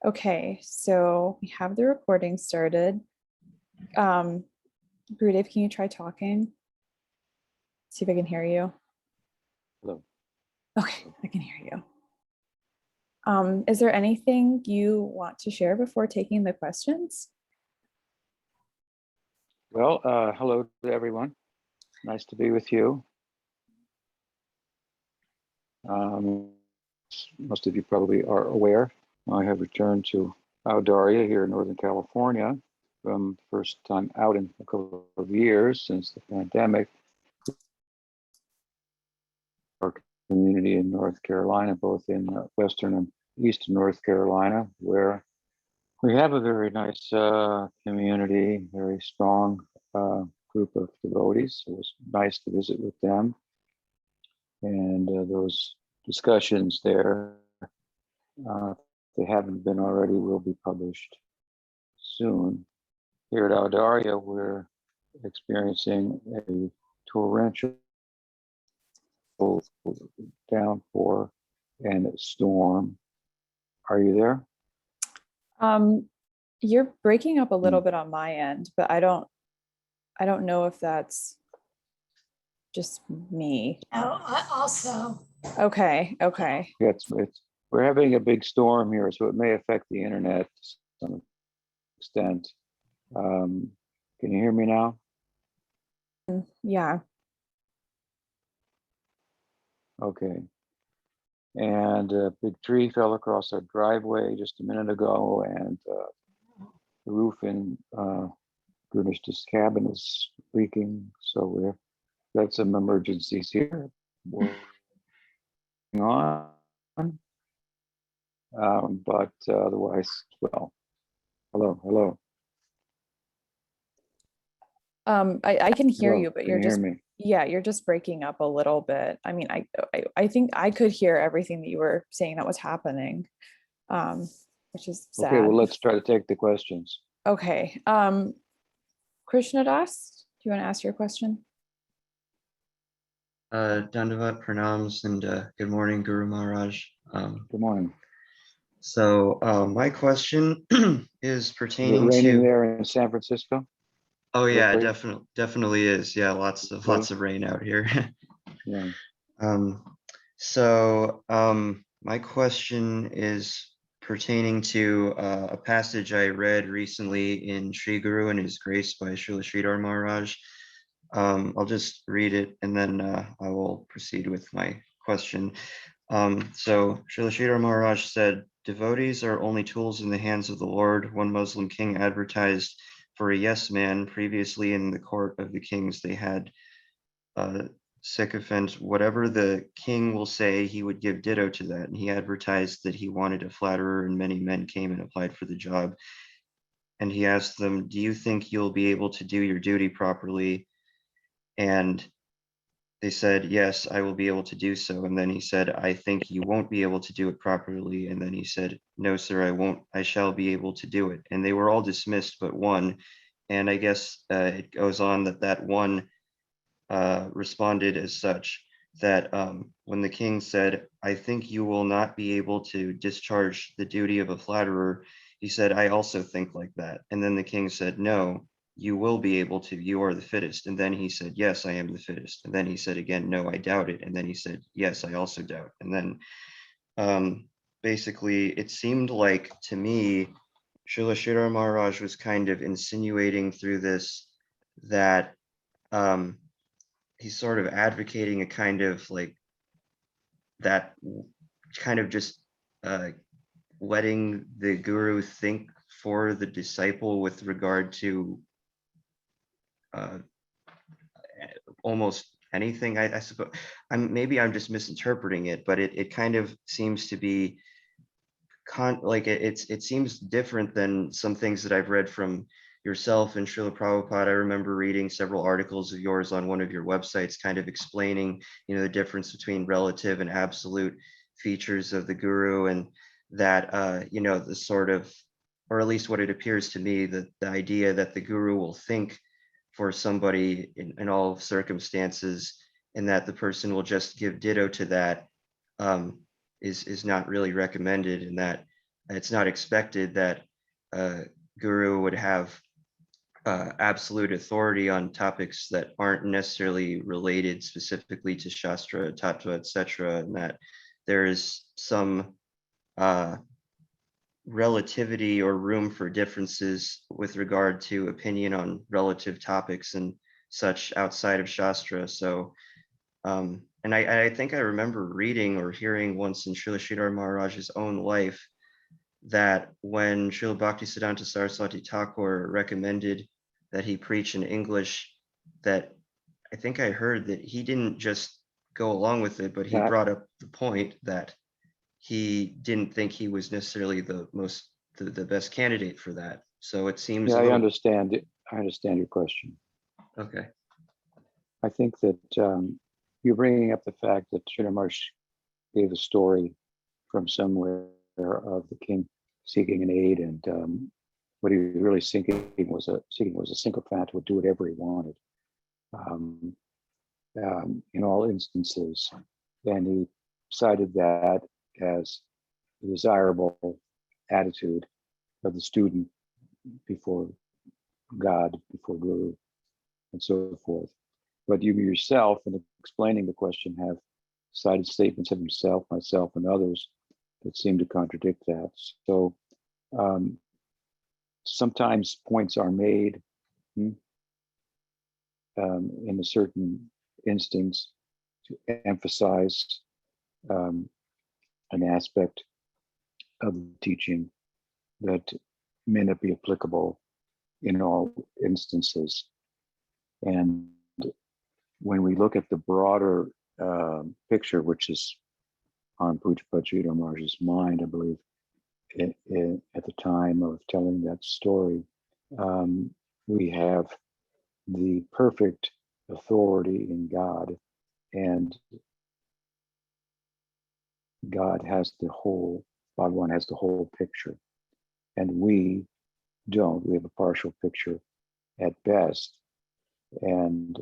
Okay, so we have the recording started. Gurudev, can you try talking? See if I can hear you. Hello. Okay, I can hear you. Is there anything you want to share before taking the questions? Well, hello to everyone. Nice to be with you. Most of you probably are aware, I have returned to Audaria here in Northern California from first time out in a couple of years since the pandemic. Our community in North Carolina, both in Western and Eastern North Carolina, where we have a very nice community, very strong group of devotees. It was nice to visit with them. And those discussions there, if they haven't been already, will be published soon. Here at Audaria, we're experiencing a torrential downpour and a storm. Are you there? You're breaking up a little bit on my end, but I don't know if that's just me. Oh, also. Okay. Yeah, we're having a big storm here, so it may affect the internet to some extent. Can you hear me now? Yeah. Okay. And a big tree fell across our driveway just a minute ago, and the roof in Gurnish's cabin is leaking. So we've got some emergencies here working on. But otherwise, well, hello. I can hear Hello, you, but can you're you just hear me? yeah, you're just breaking up a little bit. I mean, I think I could hear everything that you were saying that was happening, which is sad. Okay, well, let's try to take the questions. Okay. Krishna Das, do you want to ask your question? Dandavat pranams and good morning, Guru Maharaj. Good morning. So my question is Is it pertaining raining to. there in San Francisco? Oh yeah, Berkeley? definitely is. Yeah, lots of rain out here. Yeah. My question is pertaining to a passage I read recently in Sri Guru and His Grace by Srila Sridhar Maharaj. I'll just read it and then I will proceed with my question. So Srila Sridhar Maharaj said, devotees are only tools in the hands of the Lord. One Muslim king advertised for a yes man. Previously in the court of the kings, they had sycophant. Whatever the king will say, he would give ditto to that. And he advertised that he wanted a flatterer, and many men came and applied for the job. And he asked them, do you think you'll be able to do your duty properly? And they said, yes, I will be able to do so. And then he said, I think you won't be able to do it properly. And then he said, no, sir, I won't. I shall be able to do it. And they were all dismissed but one. And I guess it goes on that one responded as such, that when the king said, I think you will not be able to discharge the duty of a flatterer, he said, I also think like that. And then the king said, no, you will be able to, you are the fittest. And then he said, yes, I am the fittest. And then he said again, no, I doubt it. And then he said, yes, I also doubt. And then basically it seemed like to me, Srila Sridhar Maharaj was kind of insinuating through this that he's sort of advocating a kind of like that kind of just letting the guru think for the disciple with regard to almost anything. I suppose maybe I'm just misinterpreting it, but it kind of seems to be it seems different than some things that I've read from yourself and Srila Prabhupada. I remember reading several articles of yours on one of your websites, kind of explaining, the difference between relative and absolute features of the guru, and that, the sort of, or at least what it appears to me, that the idea that the guru will think for somebody in all circumstances, and that the person will just give ditto to that, is not really recommended, and that it's not expected that a guru would have absolute authority on topics that aren't necessarily related specifically to Shastra, Tattva, etc., and that there is some relativity or room for differences with regard to opinion on relative topics and such outside of Shastra. So, and I think I remember reading or hearing once in Srila Sridhar Maharaj's own life that when Srila Bhaktisiddhanta Saraswati Thakur recommended that he preach in English, that I think I heard that he didn't just go along with it, but he Yeah. brought up the point that he didn't think he was necessarily the best candidate for that. So it seems Yeah, a I little understand it. I understand your question. okay. I think that you're bringing up the fact that Sridhar gave a story from somewhere of the king seeking an aid, and what he was really seeking was a sycophant who would do whatever he wanted in all instances, and he cited that as a desirable attitude of the student before God, before Guru, and so forth. But you yourself, in explaining the question, have cited statements of himself, myself, and others that seem to contradict that. So sometimes points are made in a certain instance to emphasize an aspect of the teaching that may not be applicable in all instances. And when we look at the broader picture, which is on Pujapad Sridhar Maharaj's mind, I believe, at the time of telling that story, we have the perfect authority in God, and God has the whole, Bhagavan has the whole picture, and we don't. We have a partial picture at best, and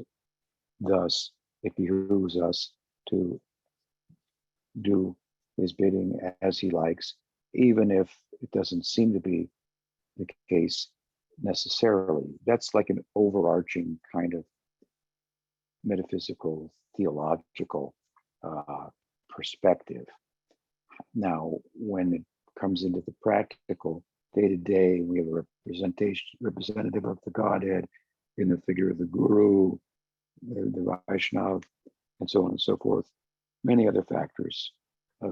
thus it behooves us to do his bidding as he likes, even if it doesn't seem to be the case necessarily. That's like an overarching kind of metaphysical, theological perspective. Now, when it comes into the practical day to day, we have a representative of the Godhead in the figure of the Guru, the Vaishnava, and so on and so forth. Many other factors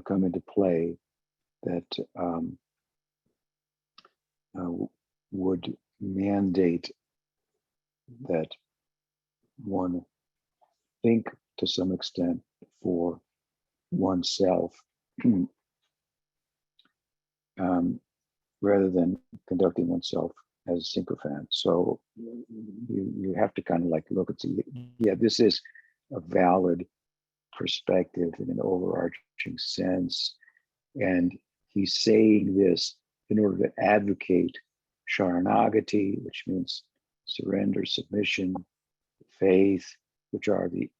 come into play that would mandate that one think to some extent for oneself rather than conducting oneself as a sycophant. So you have to kind of like look and see, yeah, this is a valid perspective in an overarching sense. And he's saying this in order to advocate Sharanagati, which means surrender, submission, faith, which are the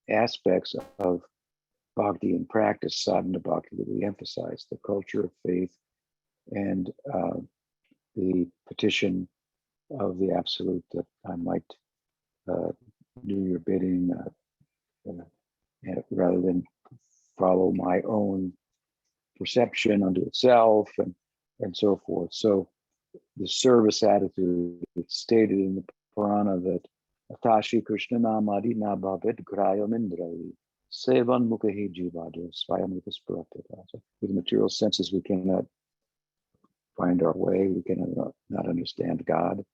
aspects of bhakti in practice, sadhana bhakti, that we emphasize, the culture of faith and the petition of the absolute that I might do your bidding rather than follow my own perception unto itself and so forth. So the service attitude, it's stated in the Purana that Atashi Krishna Namadi Nabhavet Grayam Indrai Sevan Mukhi Jivadu Swayamrita. With material senses, we cannot find our way, we cannot not understand God,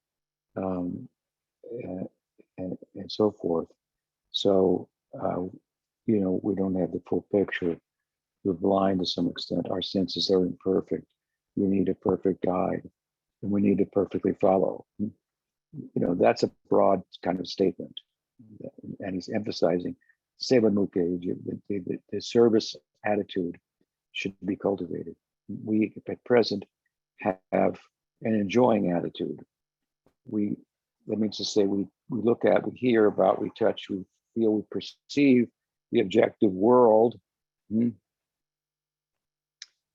and so forth. So, we don't have the full picture. We're blind to some extent. Our senses are imperfect. We need a perfect guide, and we need to perfectly follow. That's a broad kind of statement, and he's emphasizing the service attitude should be cultivated. We at present have an enjoying attitude. That means to say we look at, we hear about, we touch, we feel, we perceive the objective world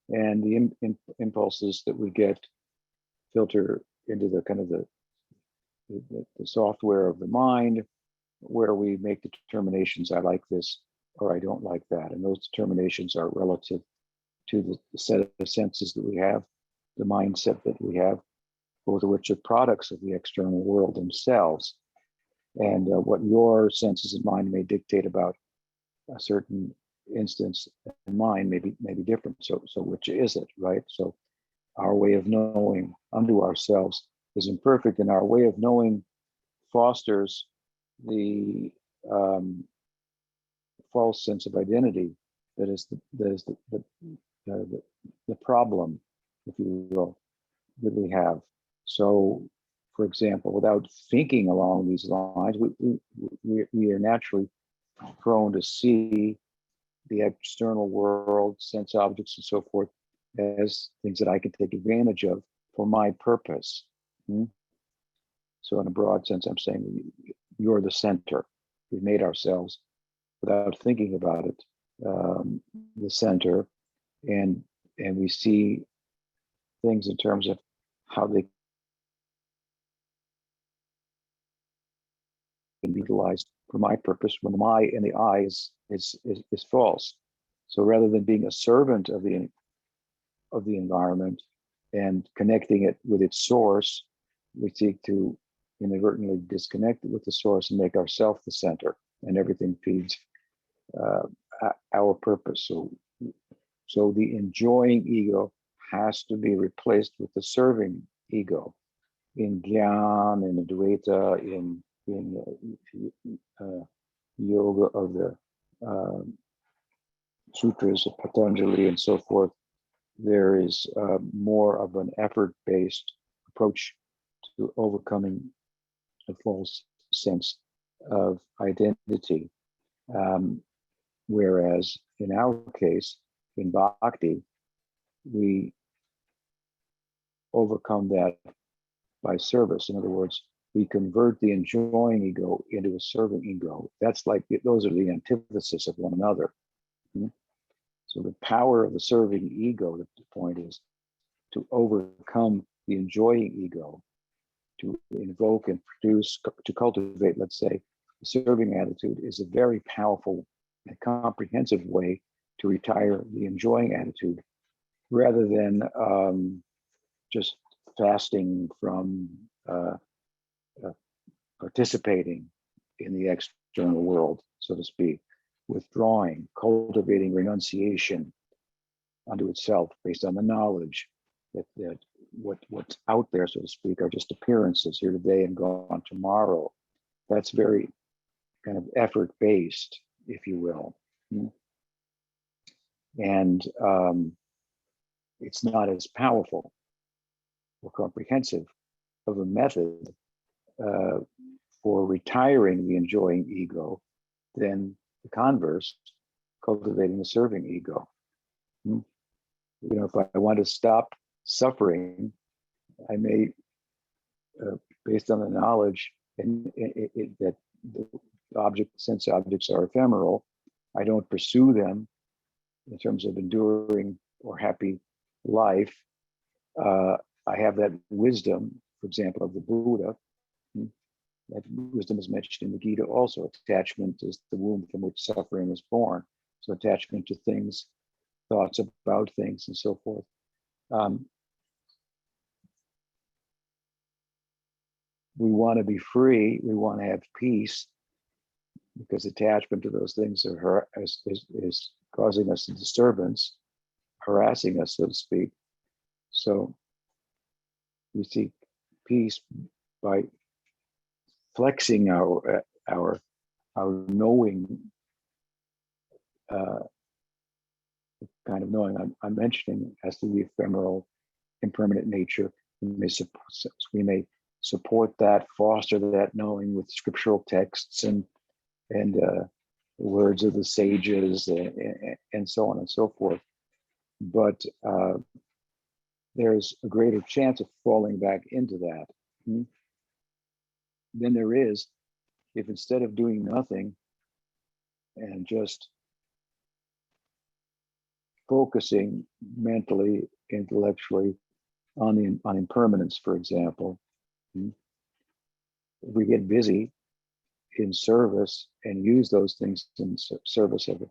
and the impulses that we get filter into the kind of the software of the mind, where we make the determinations, I like this or I don't like that. And those determinations are relative to the set of senses that we have, the mindset that we have, both of which are products of the external world themselves. And what your senses and mind may dictate about a certain instance in mind may be different. So which is it, right? So our way of knowing unto ourselves is imperfect, and our way of knowing fosters the false sense of identity that is the problem, if you will, that we have. So, for example, without thinking along these lines, we are naturally prone to see the external world, sense objects, and so forth, as things that I can take advantage of for my purpose. So, in a broad sense, I'm saying you're the center. We've made ourselves, without thinking about it, the center, and we see things in terms of how they can be utilized for my purpose, when the my in the I is false. So rather than being a servant of the environment and connecting it with its source, we seek to inadvertently disconnect it with the source and make ourselves the center, and everything feeds our purpose. So the enjoying ego has to be replaced with the serving ego. In Gyan, in Advaita, in yoga of the sutras of Patanjali and so forth, there is more of an effort-based approach to overcoming a false sense of identity. Whereas in our case, in bhakti, we overcome that by service. In other words, we convert the enjoying ego into a serving ego. That's like, those are the antithesis of one another. So the power of the serving ego, the point is to overcome the enjoying ego, to invoke and produce, to cultivate, let's say, the serving attitude is a very powerful and comprehensive way to retire the enjoying attitude, rather than just fasting from participating in the external world, so to speak, withdrawing, cultivating renunciation unto itself based on the knowledge that what's out there, so to speak, are just appearances here today and gone tomorrow. That's very kind of effort-based, if you will. And it's not as powerful or comprehensive of a method for retiring the enjoying ego than the converse, cultivating the serving ego. If I want to stop suffering, I may, based on the knowledge that the sense objects are ephemeral, I don't pursue them in terms of enduring or happy life. I have that wisdom, for example, of the Buddha. That wisdom is mentioned in the Gita also. Attachment is the womb from which suffering is born. So attachment to things, thoughts about things, and so forth. We want to be free. We want to have peace, because attachment to those things is causing us a disturbance, harassing us, so to speak. So we seek peace by flexing our knowing, kind of knowing I'm mentioning as to the ephemeral, impermanent nature. We may support that, foster that knowing with scriptural texts and words of the sages and so on and so forth. But there's a greater chance of falling back into that than there is if, instead of doing nothing and just focusing mentally, intellectually on impermanence, for example. If we get busy in service and use those things in service of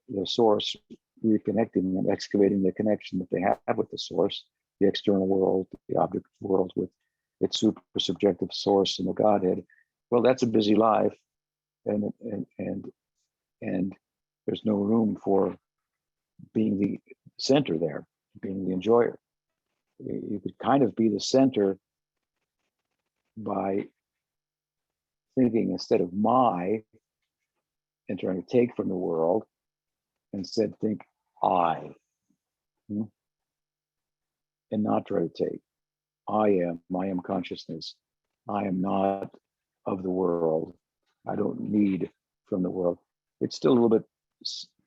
the source, reconnecting and excavating the connection that they have with the source, the external world, the object world with its super subjective source and the Godhead. Well, that's a busy life, and there's no room for being the center there, being the enjoyer. You could kind of be the center by thinking instead of my and trying to take from the world, instead think I, and not try to take. I am consciousness. I am not of the world. I don't need from the world. It's still a little bit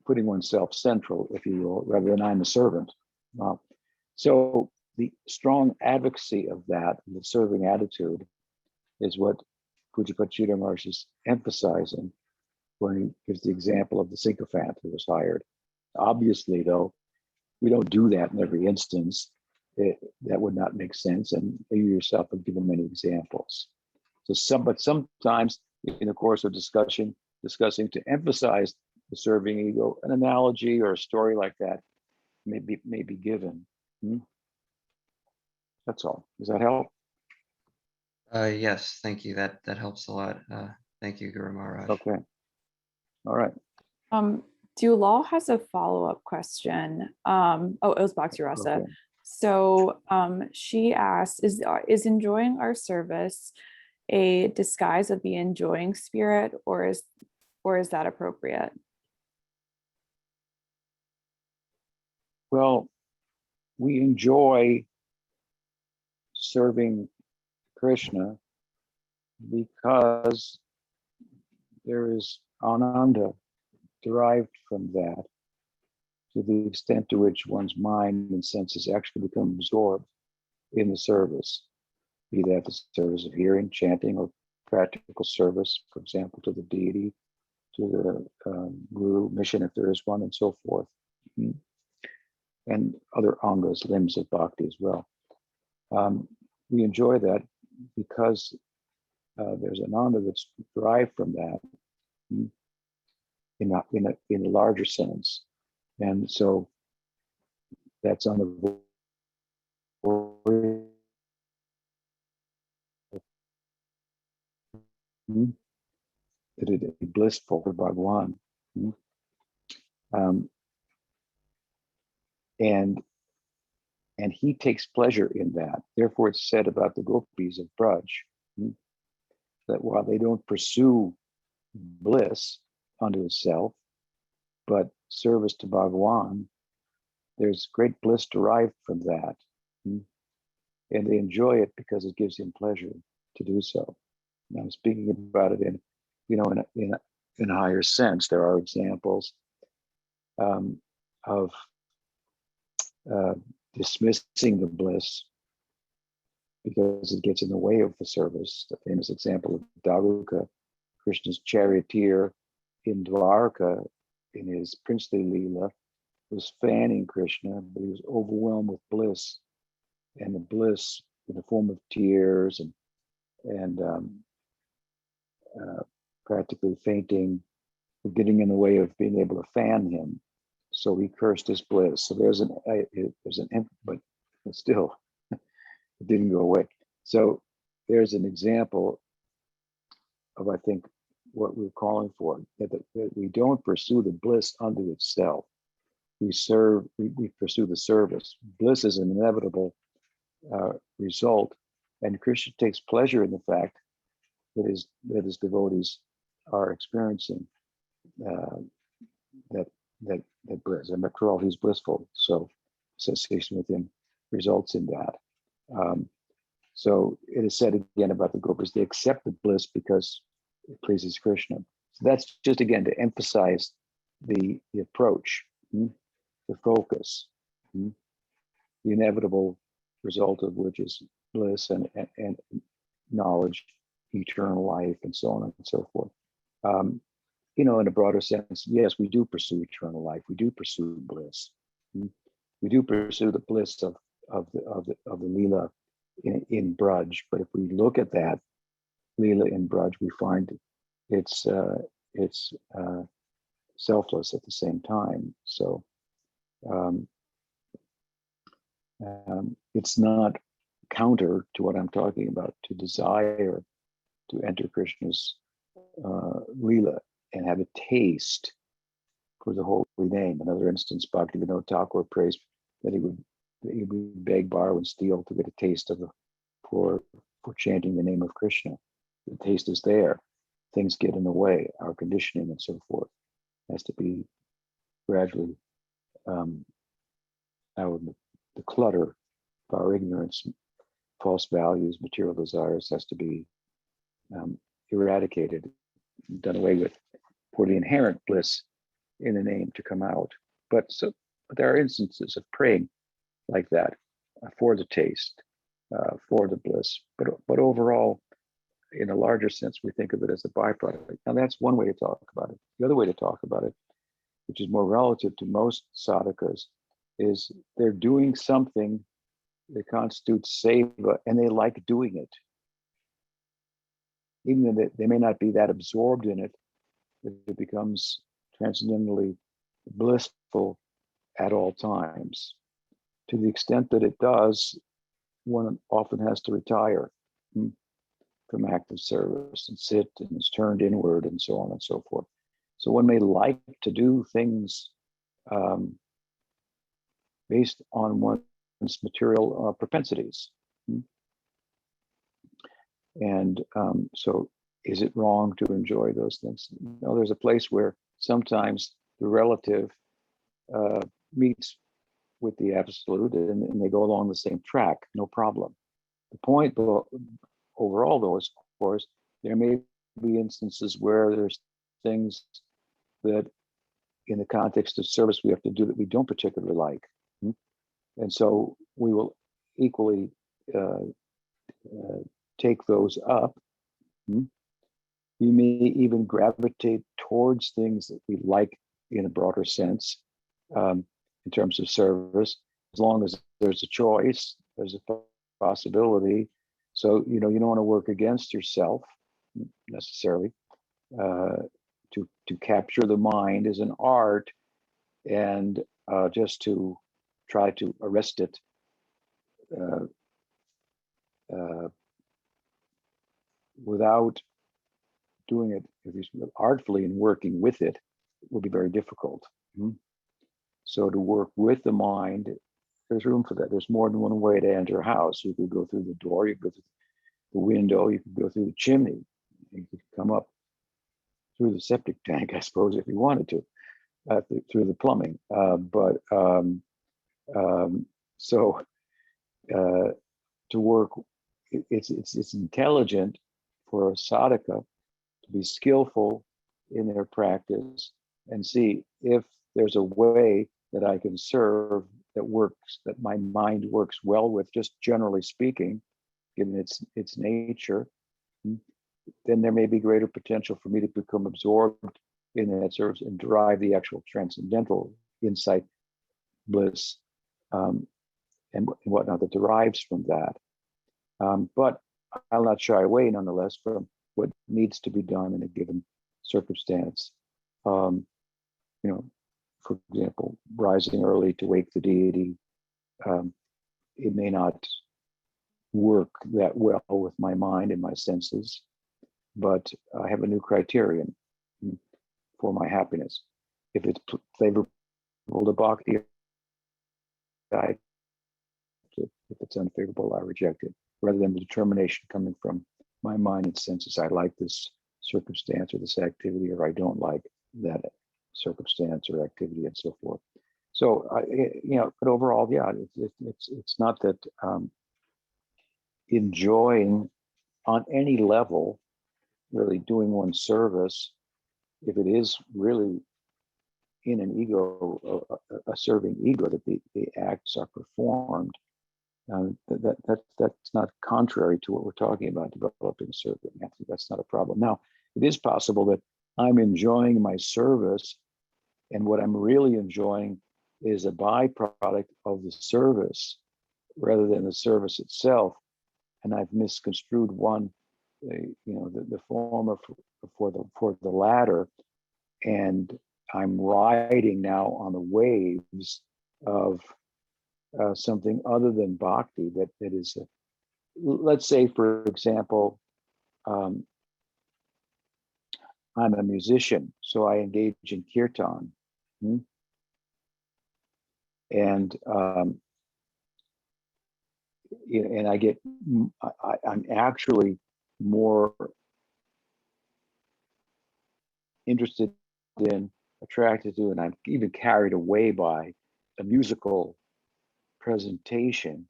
putting oneself central, if you will, rather than I'm a servant. So the strong advocacy of that, the serving attitude, is what Pujapad Chidamar Maharaj is emphasizing when he gives the example of the sycophant who was hired. Obviously, though, we don't do that in every instance. That would not make sense, and you yourself have given many examples. But sometimes in the course of discussing to emphasize the serving ego, an analogy or a story like that may be given. That's all. Does that help? Yes, thank you. That helps a lot. Thank you, Guru Maharaj. Okay. All right. Dulal has a follow-up question. It was Bhakti Rasa. Okay. So she asked, is enjoying our service a disguise of the enjoying spirit, or is that appropriate? Well, we enjoy serving Krishna because there is ananda derived from that, to the extent to which one's mind and senses actually become absorbed in the service, be that the service of hearing, chanting, or practical service, for example, to the deity, to the guru mission, if there is one, and so forth, and other angas, limbs of bhakti as well. We enjoy that because there's an ananda that's derived from that in a larger sense, and so that's unavoidable. That it is blissful for Bhagwan, and he takes pleasure in that. Therefore, it's said about the gopis of Braj that while they don't pursue bliss unto itself, but service to Bhagwan, there's great bliss derived from that, and they enjoy it because it gives him pleasure to do so. And I'm speaking about it in a higher sense. There are examples of dismissing the bliss because it gets in the way of the service. The famous example of Daruka, Krishna's charioteer in Dwarka, in his princely lila, was fanning Krishna, but he was overwhelmed with bliss, and the bliss in the form of tears and practically fainting, were getting in the way of being able to fan him. So he cursed his bliss. So there's but still, it didn't go away. So there's an example of, I think, what we're calling for, that we don't pursue the bliss unto itself. We pursue the service. Bliss is an inevitable result, and Krishna takes pleasure in the fact that his devotees are experiencing that bliss. And after all, he's blissful, so association with him results in that. So it is said again about the gopis, they accept the bliss because it pleases Krishna. So that's just again to emphasize the approach, the focus, the inevitable result of which is bliss and knowledge, eternal life, and so on and so forth. In a broader sense, yes, we do pursue eternal life. We do pursue bliss. We do pursue the bliss of the lila in Braj, but if we look at that lila in Braj, we find it's selfless at the same time. So it's not counter to what I'm talking about, to desire to enter Krishna's lila and have a taste for the holy name. Another instance, Bhaktivinoda Thakura prays that he would beg, borrow, and steal to get a taste of for chanting the name of Krishna. The taste is there. Things get in the way, our conditioning and so forth has to be gradually out of the clutter of our ignorance, false values, material desires has to be eradicated, done away with, for the inherent bliss in the name to come out. But there are instances of praying like that for the taste, for the bliss. But overall, in a larger sense, we think of it as a byproduct. Now that's one way to talk about it. The other way to talk about it, which is more relative to most sadhakas, is they're doing something that constitutes seva, and they like doing it. Even though they may not be that absorbed in it, it becomes transcendently blissful at all times. To the extent that it does, one often has to retire from active service and sit and is turned inward and so on and so forth. So one may like to do things based on one's material propensities. And so is it wrong to enjoy those things? No, there's a place where sometimes the relative meets with the absolute and they go along the same track, no problem. The point overall though is, of course, there may be instances where there's things that in the context of service we have to do that we don't particularly like. And so we will equally take those up. We may even gravitate towards things that we like in a broader sense, in terms of service, as long as there's a choice, there's a possibility. So, you don't want to work against yourself necessarily. To capture the mind is an art, and just to try to arrest it without doing it artfully and working with it will be very difficult. So to work with the mind, there's room for that. There's more than one way to enter a house. You could go through the door, you could go through the window, you could go through the chimney, you could come up through the septic tank, I suppose, if you wanted to, through the plumbing. To work, it's intelligent for a sadhaka to be skillful in their practice and see if there's a way that I can serve that works, that my mind works well with, just generally speaking, given its nature, then there may be greater potential for me to become absorbed in that service and derive the actual transcendental insight, bliss, and whatnot that derives from that. But I'll not shy away, nonetheless, from what needs to be done in a given circumstance. For example, rising early to wake the deity, it may not work that well with my mind and my senses, but I have a new criterion for my happiness. If it's favorable to bhakti, I, if it's unfavorable, I reject it, rather than the determination coming from my mind and senses. I like this circumstance or this activity, or I don't like that circumstance or activity, and so forth. So, but overall, yeah, it's not that enjoying on any level, really doing one's service, if it is really in an ego, a serving ego, that the acts are performed, that's not contrary to what we're talking about, developing serving. That's not a problem. Now, it is possible that I'm enjoying my service, and what I'm really enjoying is a byproduct of the service rather than the service itself. And I've misconstrued one, the former for the latter, and I'm riding now on the waves of something other than bhakti that is, let's say, for example, I'm a musician, so I engage in kirtan. And and I'm actually more interested in, attracted to, and I'm even carried away by a musical presentation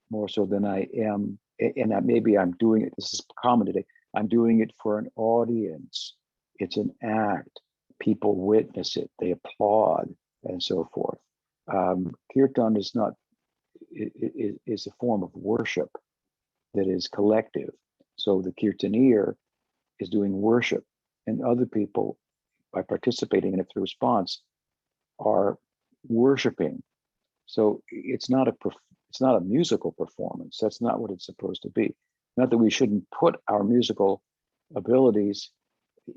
more so than I am, and that maybe I'm doing it, this is common today, I'm doing it for an audience. It's an act. People witness it, they applaud, and so forth. Kirtan is not, it is a form of worship that is collective. So the kirtaneer is doing worship, and other people, by participating in it through response, are worshiping. So it's not a musical performance. That's not what it's supposed to be. Not that we shouldn't put our musical abilities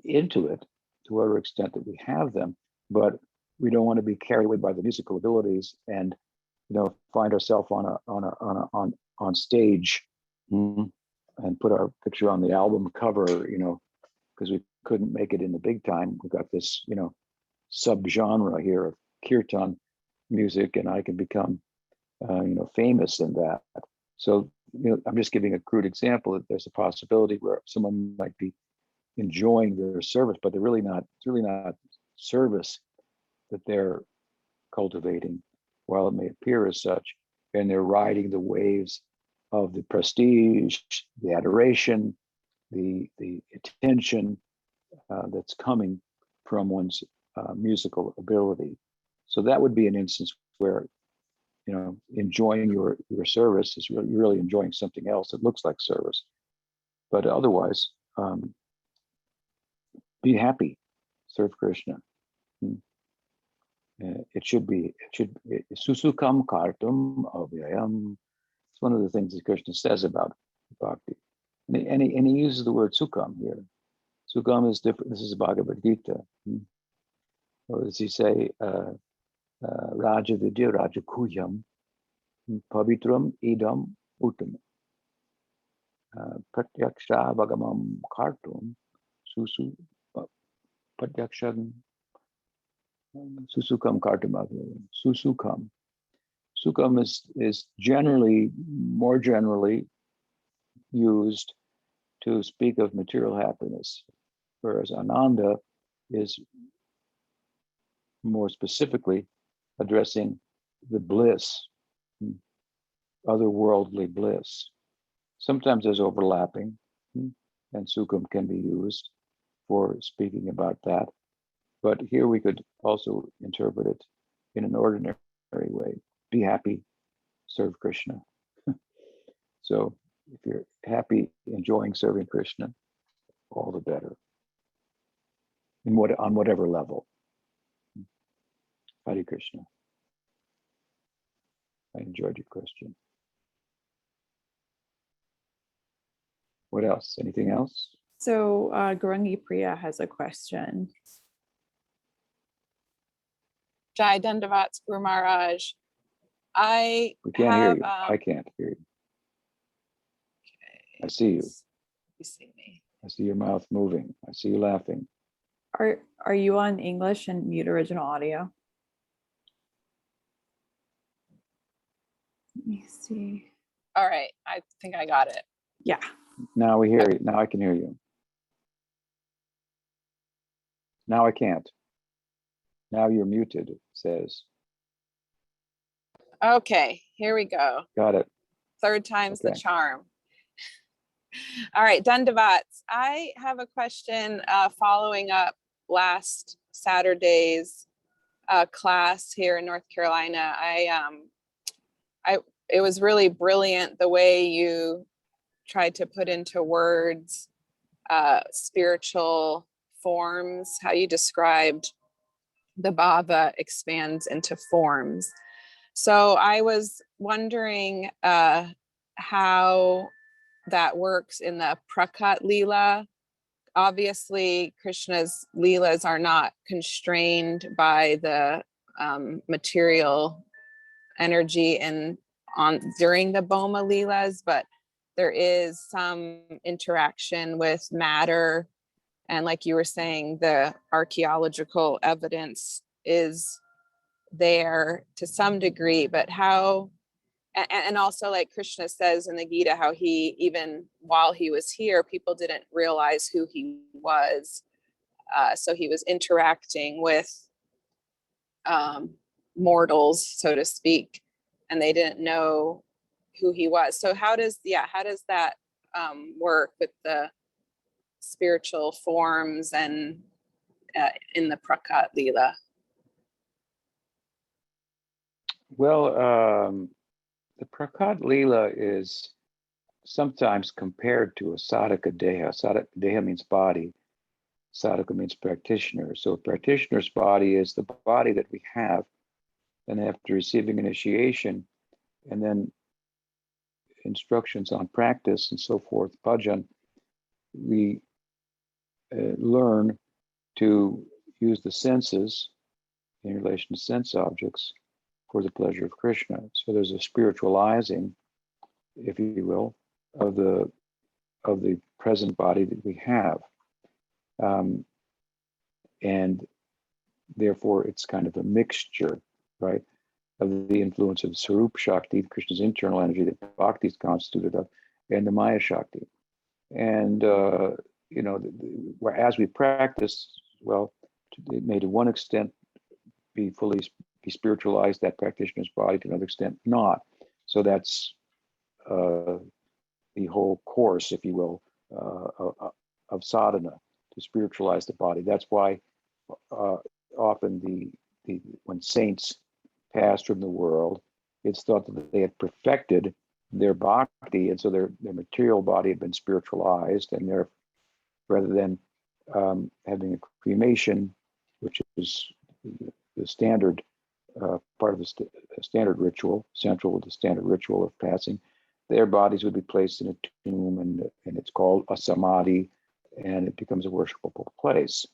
into it to whatever extent that we have them, but we don't want to be carried away by the musical abilities and find ourselves on stage and put our picture on the album cover, because we couldn't make it in the big time. We've got this, subgenre here of kirtan music, and I can become, famous in that. So, I'm just giving a crude example that there's a possibility where someone might be enjoying their service, but they're really not. It's really not service that they're cultivating, while it may appear as such, and they're riding the waves of the prestige, the adoration, the attention that's coming from one's musical ability. So that would be an instance where, enjoying your service is really, you're really enjoying something else that looks like service. But otherwise, be happy, serve Krishna. It should be susukam kartum avyayam. It's one of the things that Krishna says about bhakti, and he uses the word sukam here. Sukam is different. This is Bhagavad Gita. Or does he say Raja Vidya Raja Kuyam Pavitram Idam Uttam Pratyaksha Bhagamam Kartum Susu Pratyaksham Susukam Kartum. Susukam. Sukam is more generally used to speak of material happiness, whereas Ananda is more specifically addressing the bliss, otherworldly bliss. Sometimes there's overlapping, and Sukam can be used for speaking about that. But here we could also interpret it in an ordinary way. Be happy, serve Krishna. So if you're happy, enjoying serving Krishna, all the better. On whatever level. Hare Krishna. I enjoyed your question. What else? Anything else? So Gurungi Priya has a question. Jai Dandavats Guru Maharaj. We can't hear you. I can't hear you. Okay. I see you. You see me. I see your mouth moving. I see you laughing. Are you on English and mute original audio? Let me see. All right. I think I got it. Yeah. Now we hear you. Now I can hear you. Now I can't. Now you're muted, it says. Okay. Here we go. Got it. Third time's the Okay. charm. All right. Dandavats. I have a question following up last Saturday's class here in North Carolina. It was really brilliant the way you tried to put into words spiritual forms, how you described the bhava expands into forms. So I was wondering how that works in the prakat lila. Obviously, Krishna's leelas are not constrained by the material energy and on during the Boma leelas, but there is some interaction with matter. And like you were saying, the archaeological evidence is there to some degree, but how, and also like Krishna says in the Gita, how he, even while he was here, people didn't realize who he was. So he was interacting with mortals, so to speak, and they didn't know who he was. So how does that work with the spiritual forms and in the prakat lila? Well, the prakat lila is sometimes compared to a sadhaka deha. Sadhaka deha means body. Sadhaka means practitioner. So a practitioner's body is the body that we have, and after receiving initiation and then instructions on practice and so forth, bhajan, we learn to use the senses in relation to sense objects for the pleasure of Krishna. So there's a spiritualizing, if you will, of the present body that we have. And therefore it's kind of a mixture, right, of the influence of Sarup Shakti, Krishna's internal energy that Bhakti is constituted of, and the Maya Shakti. And, as we practice, well, it may to one extent be spiritualized, that practitioner's body, to another extent not. So that's the whole course, if you will, of sadhana, to spiritualize the body. That's why often when saints pass from the world, it's thought that they had perfected their bhakti, and so their material body had been spiritualized, and rather than having a cremation, which is the standard part of the standard ritual, central with the standard ritual of passing, their bodies would be placed in a tomb, and it's called a samadhi, and it becomes a worshipable place.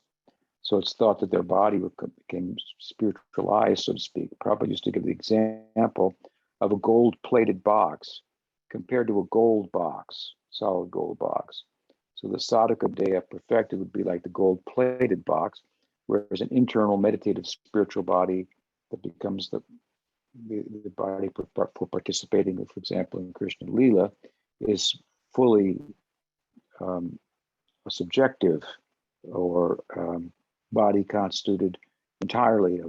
So it's thought that their body became spiritualized, so to speak. Prabhupada used to give the example of a gold-plated box compared to a gold box, solid gold box. So the sadhaka deha perfected would be like the gold-plated box, whereas an internal meditative spiritual body that becomes the body for participating, for example, in Krishna lila, is fully a subjective or body constituted entirely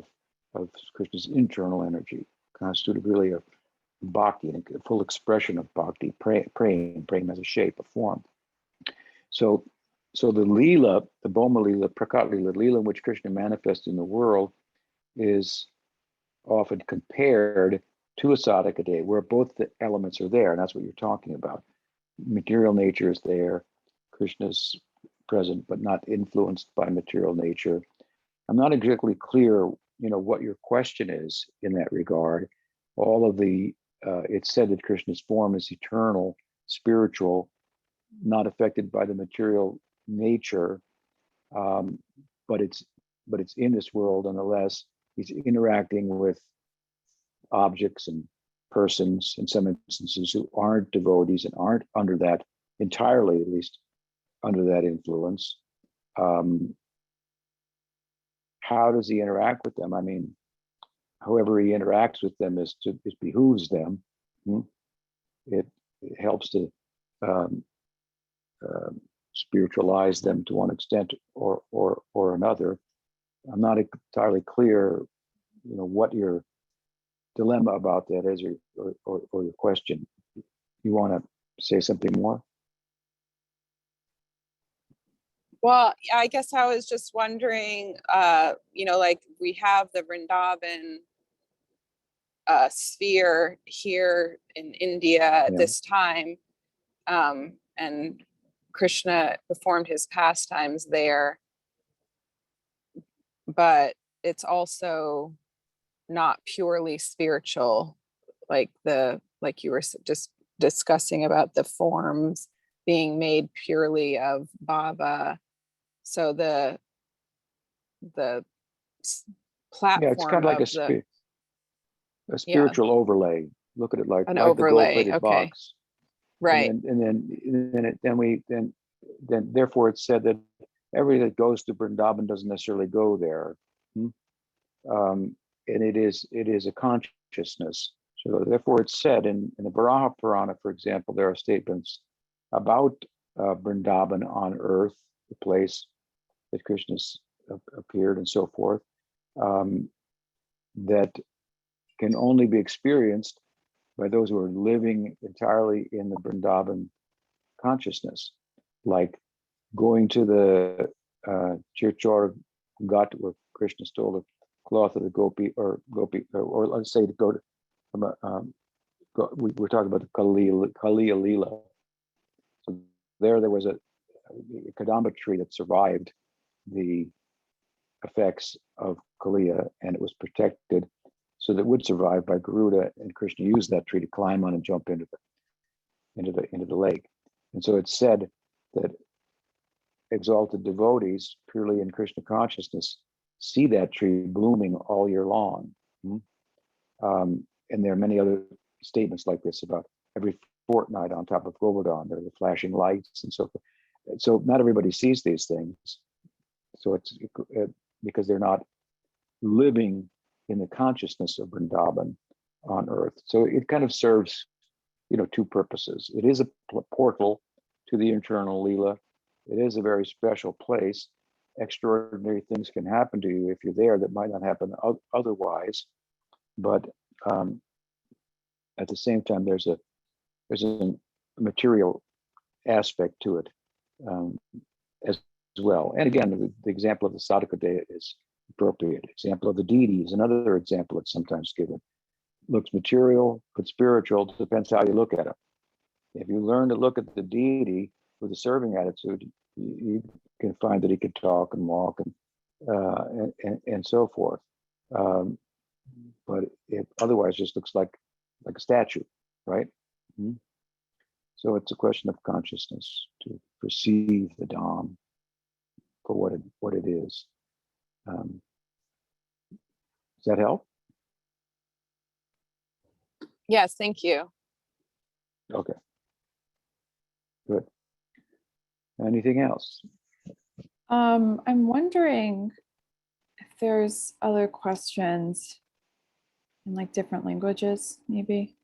of Krishna's internal energy, constituted really of bhakti, and a full expression of bhakti, praying as a shape, a form. So the lila, the Boma lila, prakat lila in which Krishna manifests in the world, is often compared to a sadhaka deha, where both the elements are there, and that's what you're talking about. Material nature is there, Krishna's present, but not influenced by material nature. I'm not exactly clear, what your question is in that regard. All of it's said that Krishna's form is eternal, spiritual, not affected by the material nature, but it's in this world nonetheless. He's interacting with objects and persons in some instances who aren't devotees and aren't under that, entirely at least, under that influence. How does he interact with them? I mean, however he interacts with them it behooves them. It helps to spiritualize them to one extent or another. I'm not entirely clear, what your dilemma about that is, or your question. You want to say something more? Well, I guess I was just wondering, like we have the Vrindavan sphere here in India at this time, and Krishna performed his pastimes there. But it's also not purely spiritual, like you were just discussing about the forms being made purely of bhava. So the Yeah, it's kind platform of like of the a spiritual overlay. Look at it like an the overlay. gold-plated Okay, box. right. Then therefore it's said that everything that goes to Vrindavan doesn't necessarily go there. And it is a consciousness. So therefore it's said in the Varaha Purana, for example, there are statements about Vrindavan on earth, the place that Krishna appeared and so forth, that can only be experienced by those who are living entirely in the Vrindavan consciousness, like going to the Chirchor Ghat where Krishna stole the cloth of the gopi, or let's say to go to, we're talking about the Kaliya lila. So there was a Kadamba tree that survived the effects of Kaliya, and it was protected so that it would survive by Garuda, and Krishna used that tree to climb on and jump into the lake. And so it's said that exalted devotees, purely in Krishna consciousness, see that tree blooming all year long. And there are many other statements like this about every fortnight on top of Govardhan, there are the flashing lights and so forth. So not everybody sees these things. So it's because they're not living in the consciousness of Vrindavan on earth. So it kind of serves, two purposes. It is a portal to the internal lila. It is a very special place. Extraordinary things can happen to you if you're there that might not happen otherwise. But at the same time, there's a material aspect to it as well. And again, the example of the Sadhaka Daya is appropriate. Example of the deity is another example that's sometimes given. Looks material, but spiritual, depends how you look at it. If you learn to look at the deity with a serving attitude, you can find that he can talk and walk and so forth. But it otherwise just looks like a statue, right? So it's a question of consciousness to perceive the Dham for what it is. Does that help? Yes, thank you. Okay. Good. Anything else? I'm wondering if there's other questions in like different languages, maybe.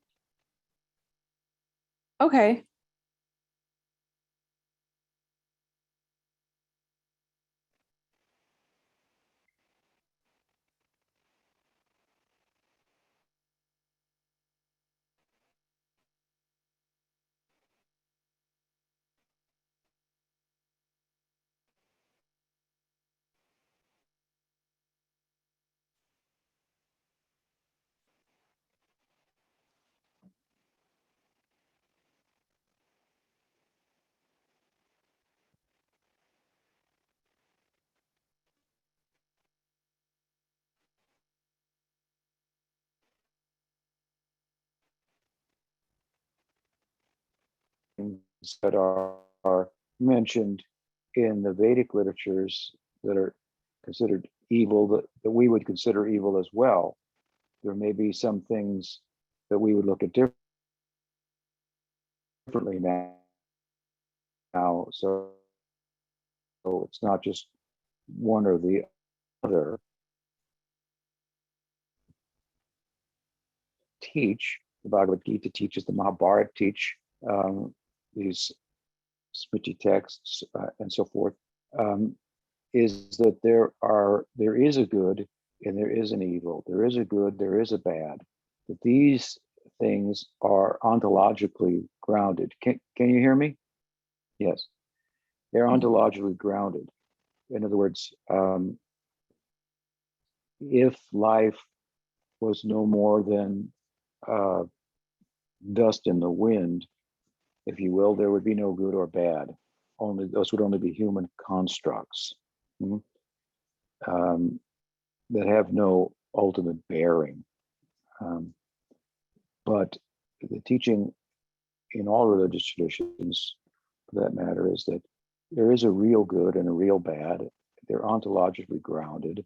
Okay. That are mentioned in the Vedic literatures that are considered evil, that we would consider evil as well. There may be some things that we would look at differently now. So it's not just one or the other. Teach, the Bhagavad Gita teaches, the Mahabharata teach these Smriti texts and so forth, is that there is a good and there is an evil. There is a good, there is a bad. That these things are ontologically grounded. Can you hear me? Yes. They're ontologically grounded. In other words, if life was no more than dust in the wind, if you will, there would be no good or bad. Those would only be human constructs. that have no ultimate bearing. But the teaching in all religious traditions, for that matter, is that there is a real good and a real bad. They're ontologically grounded.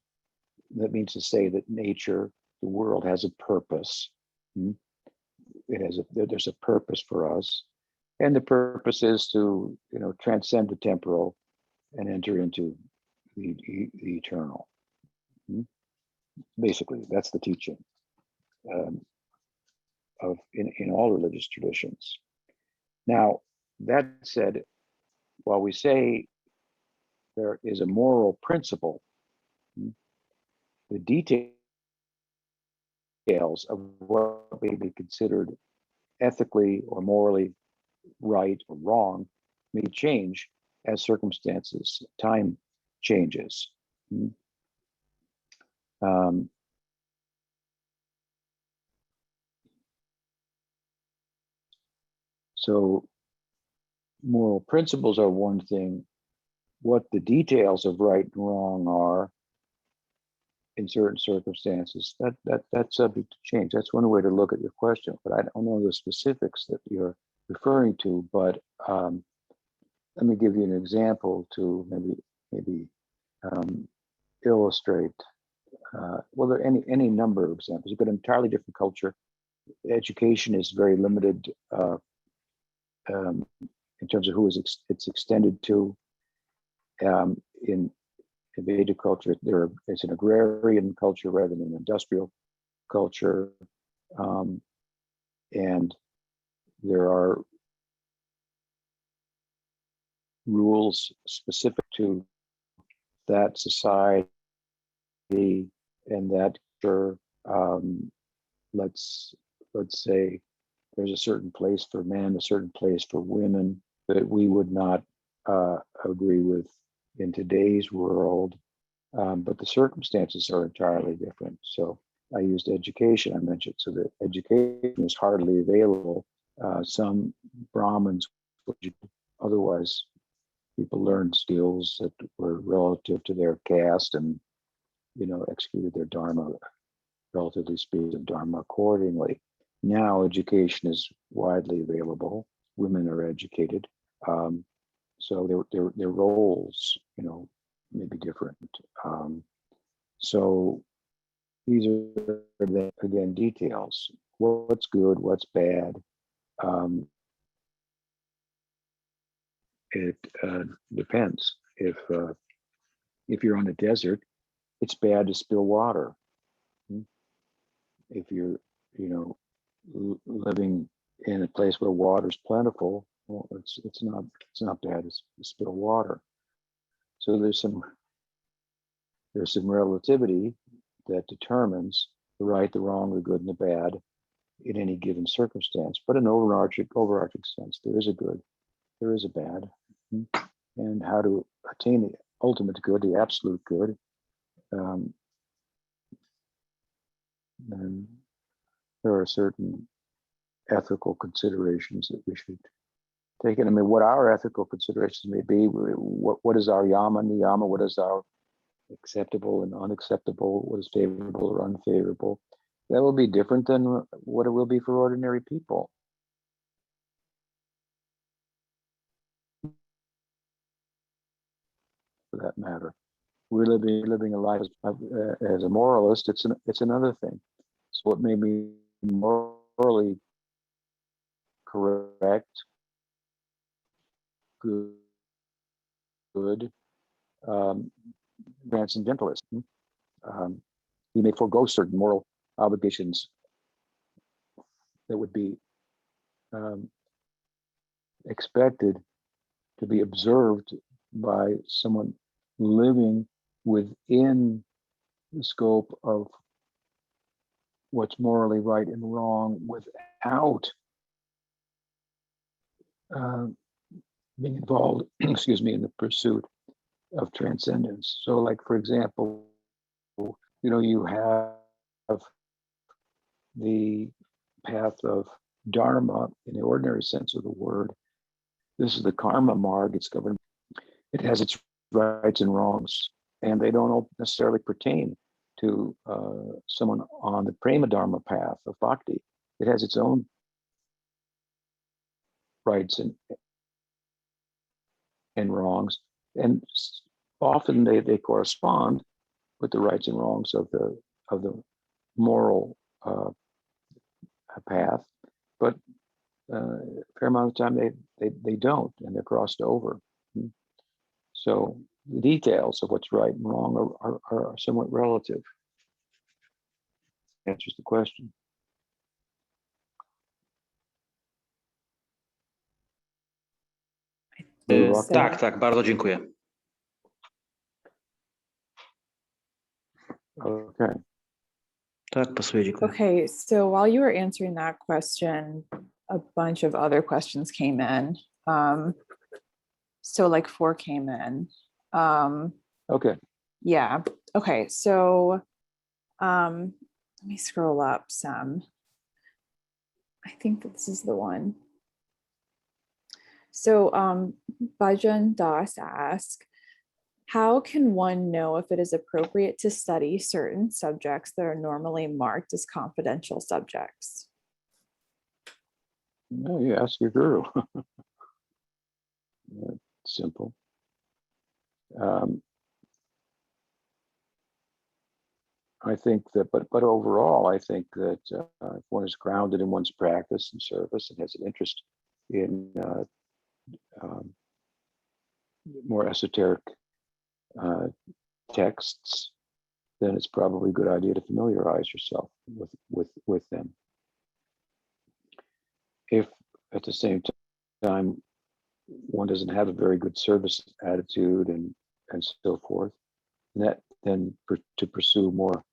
That means to say that nature, the world, has a purpose. There's a purpose for us, and the purpose is to transcend the temporal and enter into the eternal. Basically, that's the teaching of in all religious traditions. Now, that said, while we say there is a moral principle, the details of what may be considered ethically or morally right or wrong may change as circumstances, time changes. So moral principles are one thing. What the details of right and wrong are in certain circumstances, that's subject to change. That's one way to look at your question, but I don't know the specifics that you're referring to. But let me give you an example to maybe illustrate. Well, there are any number of examples. You've got an entirely different culture. Education is very limited in terms of who it's extended to. In Vedic culture, it's an agrarian culture rather than an industrial culture, and there are rules specific to that society and that culture. Let's say there's a certain place for men, a certain place for women that we would not agree with in today's world, but the circumstances are entirely different. So I used education, I mentioned, so that education is hardly available. Some Brahmins, otherwise people learned skills that were relative to their caste and executed their dharma, relatively speaking, dharma accordingly. Now education is widely available. Women are educated. So their roles, may be different. So these are, again, details. What's good, what's bad. It depends. If you're on a desert, it's bad to spill water. If you're, living in a place where water's plentiful, well, it's not bad to spill water. So there's some relativity that determines the right, the wrong, the good, and the bad in any given circumstance. But in overarching sense, there is a good, there is a bad, and how to attain the ultimate good, the absolute good. And there are certain ethical considerations that we should take in. I mean, what our ethical considerations may be, what is our yama and niyama, what is our acceptable and unacceptable, what is favorable or unfavorable, that will be different than what it will be for ordinary people. For that matter, we're living a life as a moralist. It's another thing. So what may be morally correct, good, transcendentalist. He may forego certain moral obligations that would be expected to be observed by someone living within the scope of what's morally right and wrong without being involved, excuse me, in the pursuit of transcendence. So, like, for example, you have the path of dharma in the ordinary sense of the word. This is the karma marg. It's governed. It has its rights and wrongs, and they don't necessarily pertain to someone on the prema dharma path of bhakti. It has its own rights and wrongs, and often they correspond with the rights and wrongs of the moral path, but a fair amount of time they don't, and they're crossed over. So the details of what's right and wrong are somewhat relative. Answers the question. Tak, tak, bardzo dziękuję. Okay. Tak, pasuje, dziękuję. Okay, so while you were answering that question, a bunch of other questions came in. So like 4 came in. Okay. Yeah. Okay, so let me scroll up some. I think that this is the one. So Bhajan Das asked, how can one know if it is appropriate to study certain subjects that are normally marked as confidential subjects? No, you ask your guru. Simple. I think that, but overall, I think that if one is grounded in one's practice and service and has an interest in more esoteric texts, then it's probably a good idea to familiarize yourself with them. If at the same time one doesn't have a very good service attitude and so forth, then to pursue more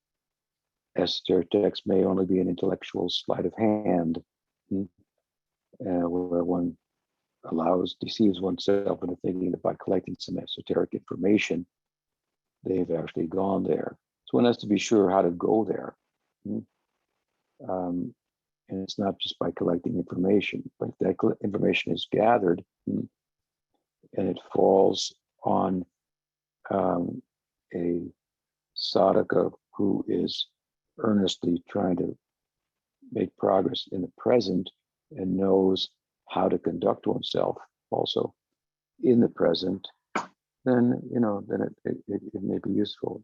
esoteric texts may only be an intellectual sleight of hand, where one deceives oneself into thinking that by collecting some esoteric information, they've actually gone there. So one has to be sure how to go there. And it's not just by collecting information, but if that information is gathered and it falls on a sadhaka who is earnestly trying to make progress in the present and knows how to conduct oneself also in the present, then it may be useful.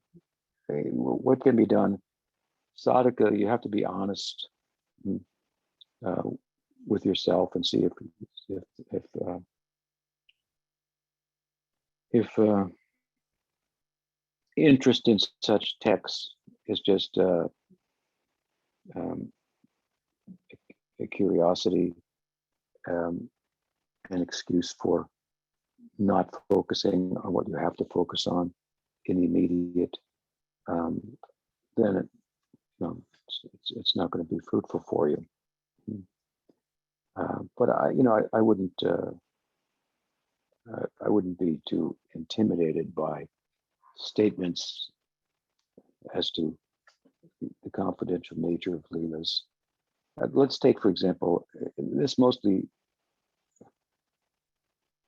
What can be done? Sadhaka, you have to be honest with yourself and see if interest in such texts is just a curiosity, an excuse for not focusing on what you have to focus on in the immediate, then it's not going to be fruitful for you. But I wouldn't be too intimidated by statements as to the confidential nature of leelas. Let's take, for example, this mostly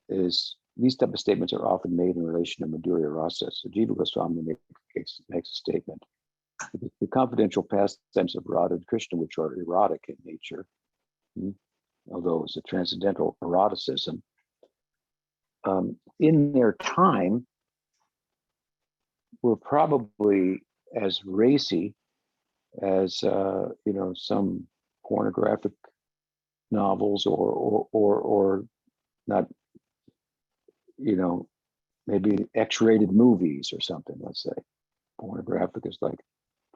is, these type of statements are often made in relation to Madhurya Rasa. So Jiva Goswami makes a statement. The confidential pastimes of Radha and Krishna, which are erotic in nature, although it's a transcendental eroticism, in their time were probably as racy as some pornographic novels or not, maybe X-rated movies or something. Let's say pornographic is like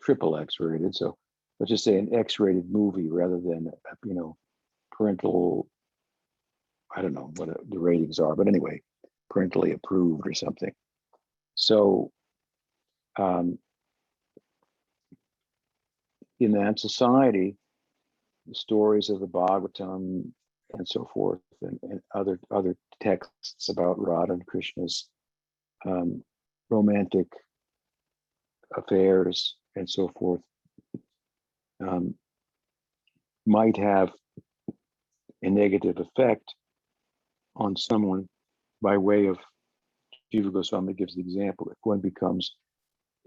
triple X-rated, so let's just say an X-rated movie rather than parental, I don't know what the ratings are, but anyway, parentally approved or something. So in that society, the stories of the Bhagavatam and so forth, and other texts about Radha and Krishna's romantic affairs and so forth might have a negative effect on someone by way of, Jiva Goswami gives the example, if one becomes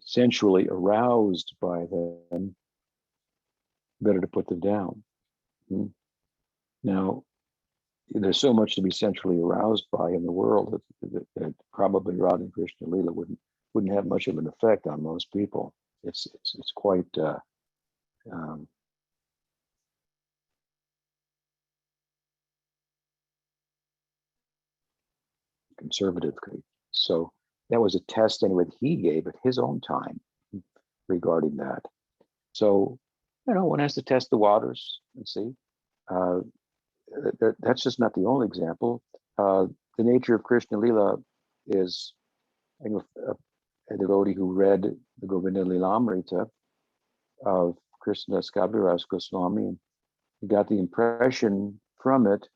sensually aroused by them, better to put them down. Now, there's so much to be sensually aroused by in the world that probably Radha and Krishna Lila wouldn't have much of an effect on most people. It's quite conservative. So that was a test anyway that he gave at his own time regarding that. So, one has to test the waters and see. That's just not the only example. The nature of Krishna Lila is, a devotee who read the Govinda Lilamrita of Krishnadas Kaviraj Goswami, and he got the impression from it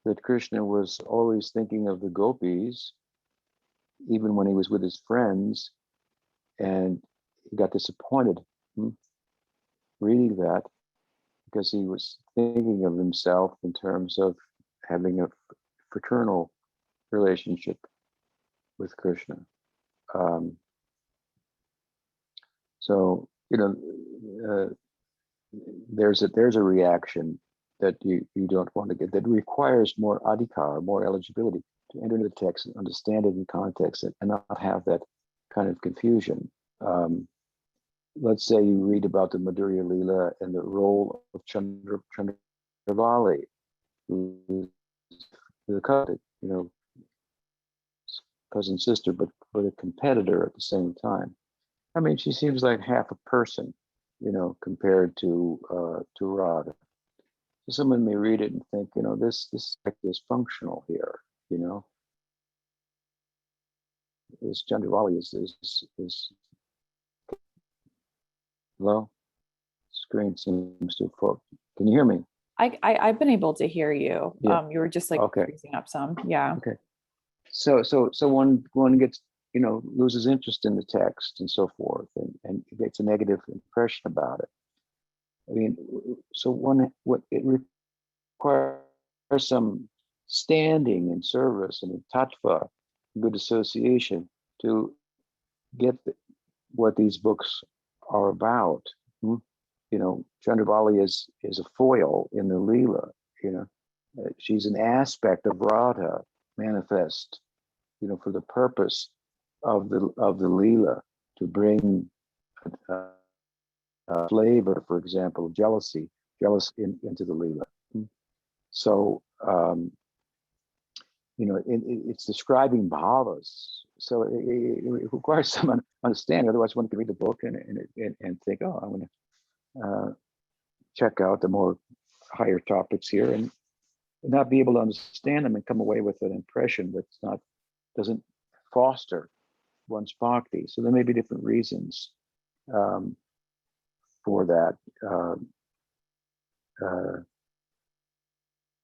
that Krishna was always thinking of the gopis, even when he was with his friends, and he got disappointed reading that, because he was thinking of himself in terms of having a fraternal relationship with Krishna. So there's a reaction that you don't want to get, that requires more adhikar, more eligibility to enter into the text and understand it in context and not have that kind of confusion. Let's say you read about the Madhurya Lila and the role of Chandravali, who is the cousin, cousin sister, but a competitor at the same time. I mean, she seems like half a person, compared to Radha. So someone may read it and think, this act is functional here, This Chandravali is hello? Screen seems to fall. Can you hear me? I've been able to hear you. Yeah. You were just Okay. freezing up some. Yeah. Okay. So one gets, loses interest in the text and so forth, and gets a negative impression about it. I mean, so what it requires some standing and service and tattva, good association, to get what these books are about. Chandravali is a foil in the Leela. She's an aspect of Radha manifest, for the purpose of the Leela, to bring flavor, for example, jealousy into the Leela. So it's describing bhavas. So it requires some understanding. Otherwise, one can read the book and think, oh, I'm going to check out the more higher topics here, and not be able to understand them and come away with an impression doesn't foster one's bhakti. So there may be different reasons for that,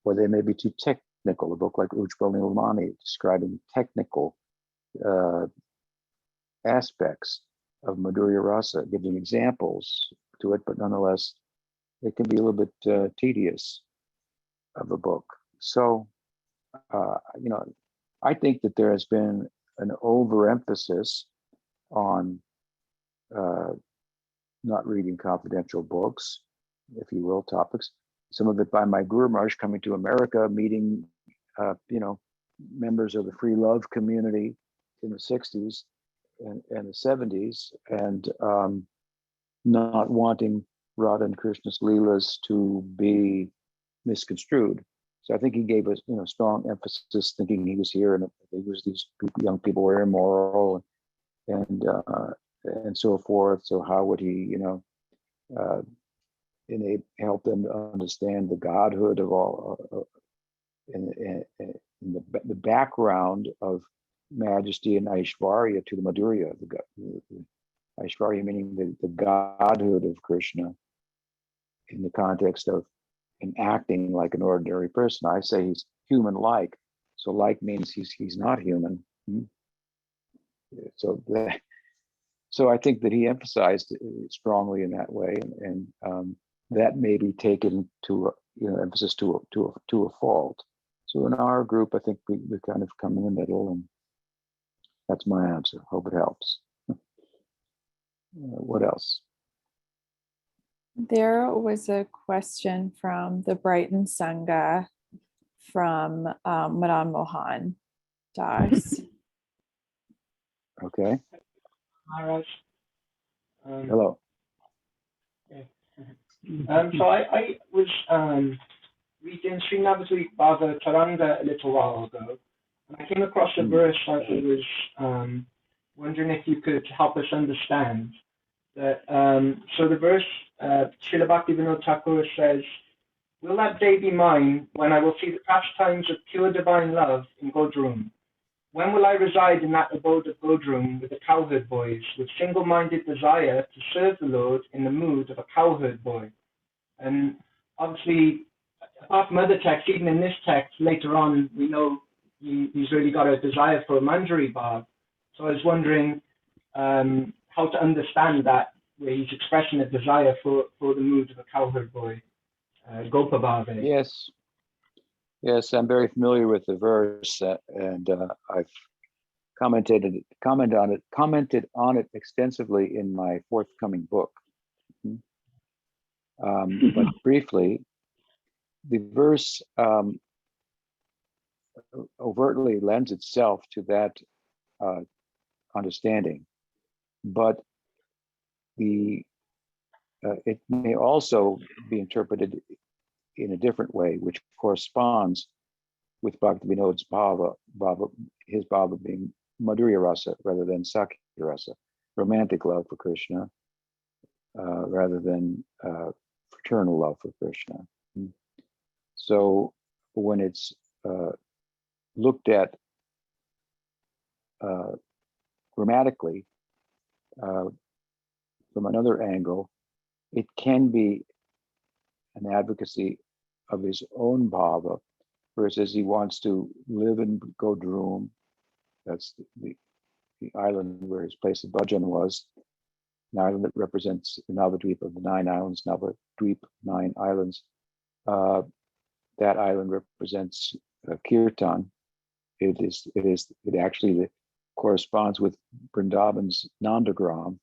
or they may be too technical. A book like Ujjwal Nilamani describing technical aspects of Madhurya Rasa, giving examples to it, but nonetheless, it can be a little bit tedious of a book. So, I think that there has been an overemphasis on not reading confidential books, if you will, topics. Some of it by my Guru Maharaj coming to America, meeting, members of the free love community in the 60s and the 70s, and not wanting Radha and Krishna's Leelas to be misconstrued. So I think he gave us, strong emphasis, thinking he was here and these young people were immoral and so forth. So how would he, help them to understand the godhood of all, in the background of majesty and Aishvarya to the Madhurya, the Aishvarya meaning the godhood of Krishna in the context of acting like an ordinary person. I say he's human-like, so like means he's not human. So I think that he emphasized it strongly in that way, and that may be taken to emphasis to a fault. So in our group, I think we kind of come in the middle, and that's my answer. Hope it helps. What else? There was a question from the Brighton Sangha from Madan Mohan Das. Okay. Maharaj. Hello. Okay. So I was reading Sri Bhaktivinoda Thakura a little while ago, and I came across a verse that I was wondering if you could help us understand. That so the verse, Srila Bhaktivinoda Thakura says, "Will that day be mine when I will see the pastimes of pure divine love in Godroom? When will I reside in that abode of Godroom with the cowherd boys, with single-minded desire to serve the Lord in the mood of a cowherd boy?" And obviously, apart from other texts, even in this text, later on, we know he's really got a desire for a manjari-bhava. So I was wondering how to understand that, where he's expressing a desire for the mood of a cowherd boy, gopa-bhava. Yes. Yes, I'm very familiar with the verse, and I've commented on it extensively in my forthcoming book. But briefly, the verse overtly lends itself to that understanding, but it may also be interpreted in a different way, which corresponds with Bhaktivinoda's bhava, his bhava being madhurya rasa rather than sakya rasa, romantic love for Krishna rather than fraternal love for Krishna. So when it's looked at grammatically from another angle, it can be an advocacy of his own bhava, versus he wants to live in Godroom. That's the island where his place of bhajan was, an island that represents the Navadvip of the 9 islands, Navadvip, 9 islands. That island represents kirtan. It actually corresponds with Vrindavan's Nandagram,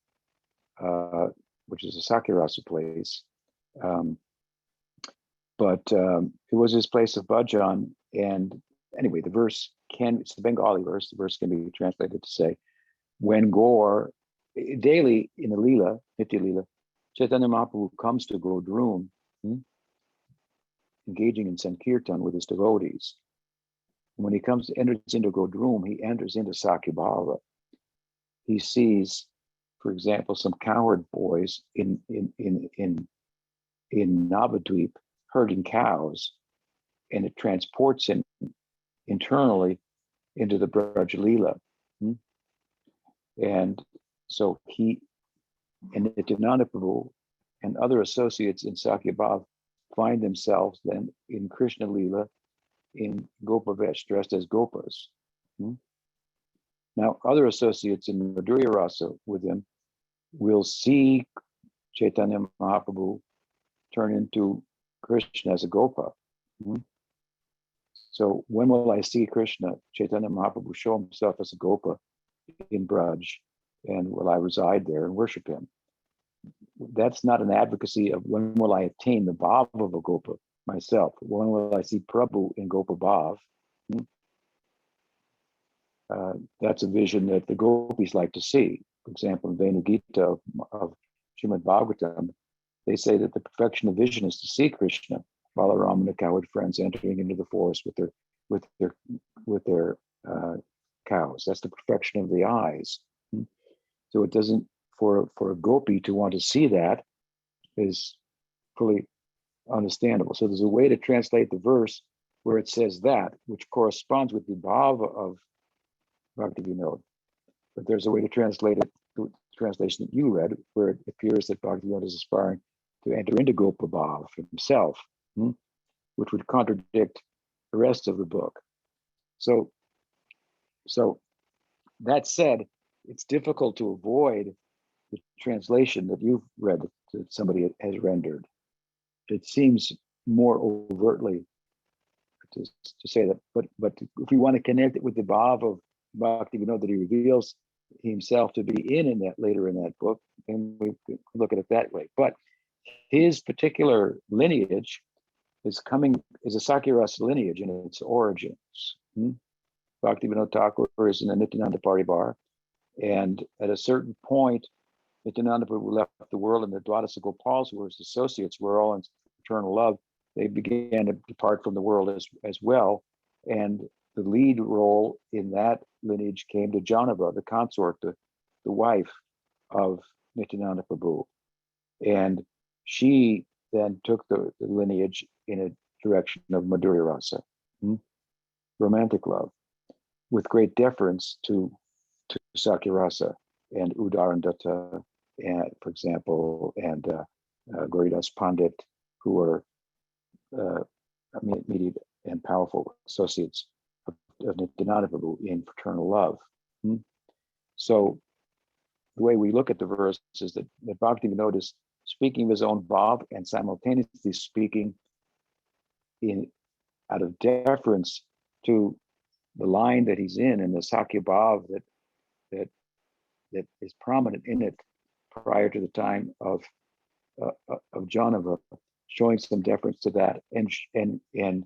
which is a Sakyarasa place. But it was his place of bhajan. And anyway, the verse it's the Bengali verse. The verse can be translated to say, when Gaur, daily in the lila, Nitya lila, Chaitanya Mahaprabhu comes to Godroom, engaging in Sankirtan with his devotees. When he enters into Godroom, he enters into Sakyabhava. He sees, for example, some cowherd boys in Navadvip herding cows, and it transports him internally into the Braj Lila. And so and Nityananda Prabhu and other associates in Sakyabhav find themselves then in Krishna Lila in Gopa Vesh, dressed as Gopas. Now, other associates in Madhurya Rasa with him will see Chaitanya Mahaprabhu turn into Krishna as a Gopa. So when will I see Krishna, Chaitanya Mahaprabhu, show himself as a Gopa in Braj, and will I reside there and worship him? That's not an advocacy of when will I attain the bhava of a Gopa myself. When will I see Prabhu in gopa-bhava? That's a vision that the gopis like to see. For example, in Venugita of Srimad Bhagavatam, they say that the perfection of vision is to see Krishna, Balaram and the cowherd friends entering into the forest with their cows. That's the perfection of the eyes. So it doesn't, for a gopi to want to see that is fully understandable. So there's a way to translate the verse where it says that, which corresponds with the bhava of Bhaktivinoda. But there's a way to translate it, the translation that you read, where it appears that Bhaktivinoda is aspiring to enter into gopa-bhava himself, which would contradict the rest of the book. So that said, it's difficult to avoid the translation that you've read, that somebody has rendered. It seems more overtly to say that, but if we want to connect it with the bhava of Bhaktivinoda that he reveals himself to be in that later in that book, and we could look at it that way. But his particular lineage is a Sakya-rasa lineage in its origins. Bhaktivinoda Thakura is in the Nityananda Party Bar, and at a certain point, Nityananda Prabhu left the world, and the Dwadasa Gopals, who were his associates, were all in eternal love. They began to depart from the world as well, and the lead role in that lineage came to Janava, the consort, the wife of Nityananda Prabhu. And she then took the lineage in a direction of Madhurya Rasa, romantic love, with great deference to Sakya Rasa and Udaradatta, and for example, and Gauridas Pandit, who were immediate and powerful associates of Nityananda Prabhu in fraternal love. So the way we look at the verse is that Bhaktivinoda is speaking of his own bhav and simultaneously speaking out of deference to the line that he's in the Sakya bhav that is prominent in it prior to the time of Janava, showing some deference to that, and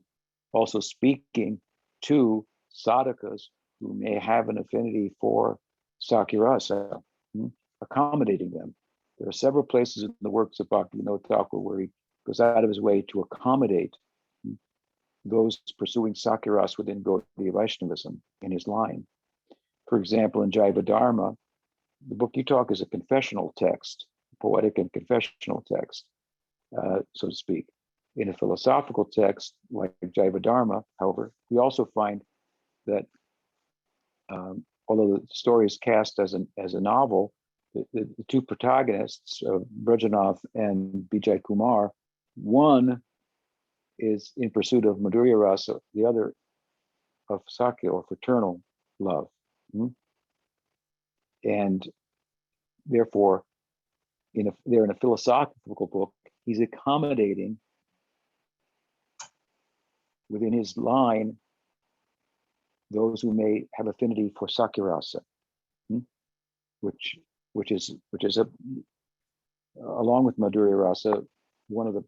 also speaking to sadhakas who may have an affinity for Sakya Rasa, accommodating them. There are several places in the works of Bhaktivinoda Thakura where he goes out of his way to accommodate those pursuing Sakya Rasa within Gaudiya Vaishnavism in his line. For example, in Jaiva Dharma, the book you talk is a confessional text, poetic and confessional text, so to speak. In a philosophical text like Jaiva Dharma, however, we also find that although the story is cast as a novel, the two protagonists, Brajanath and Vijay Kumar, one is in pursuit of Madhurya Rasa, the other of Sakya or fraternal love. And therefore, they're in a philosophical book. He's accommodating within his line those who may have affinity for Sakya Rasa, which is along with Madhurya Rasa, one of the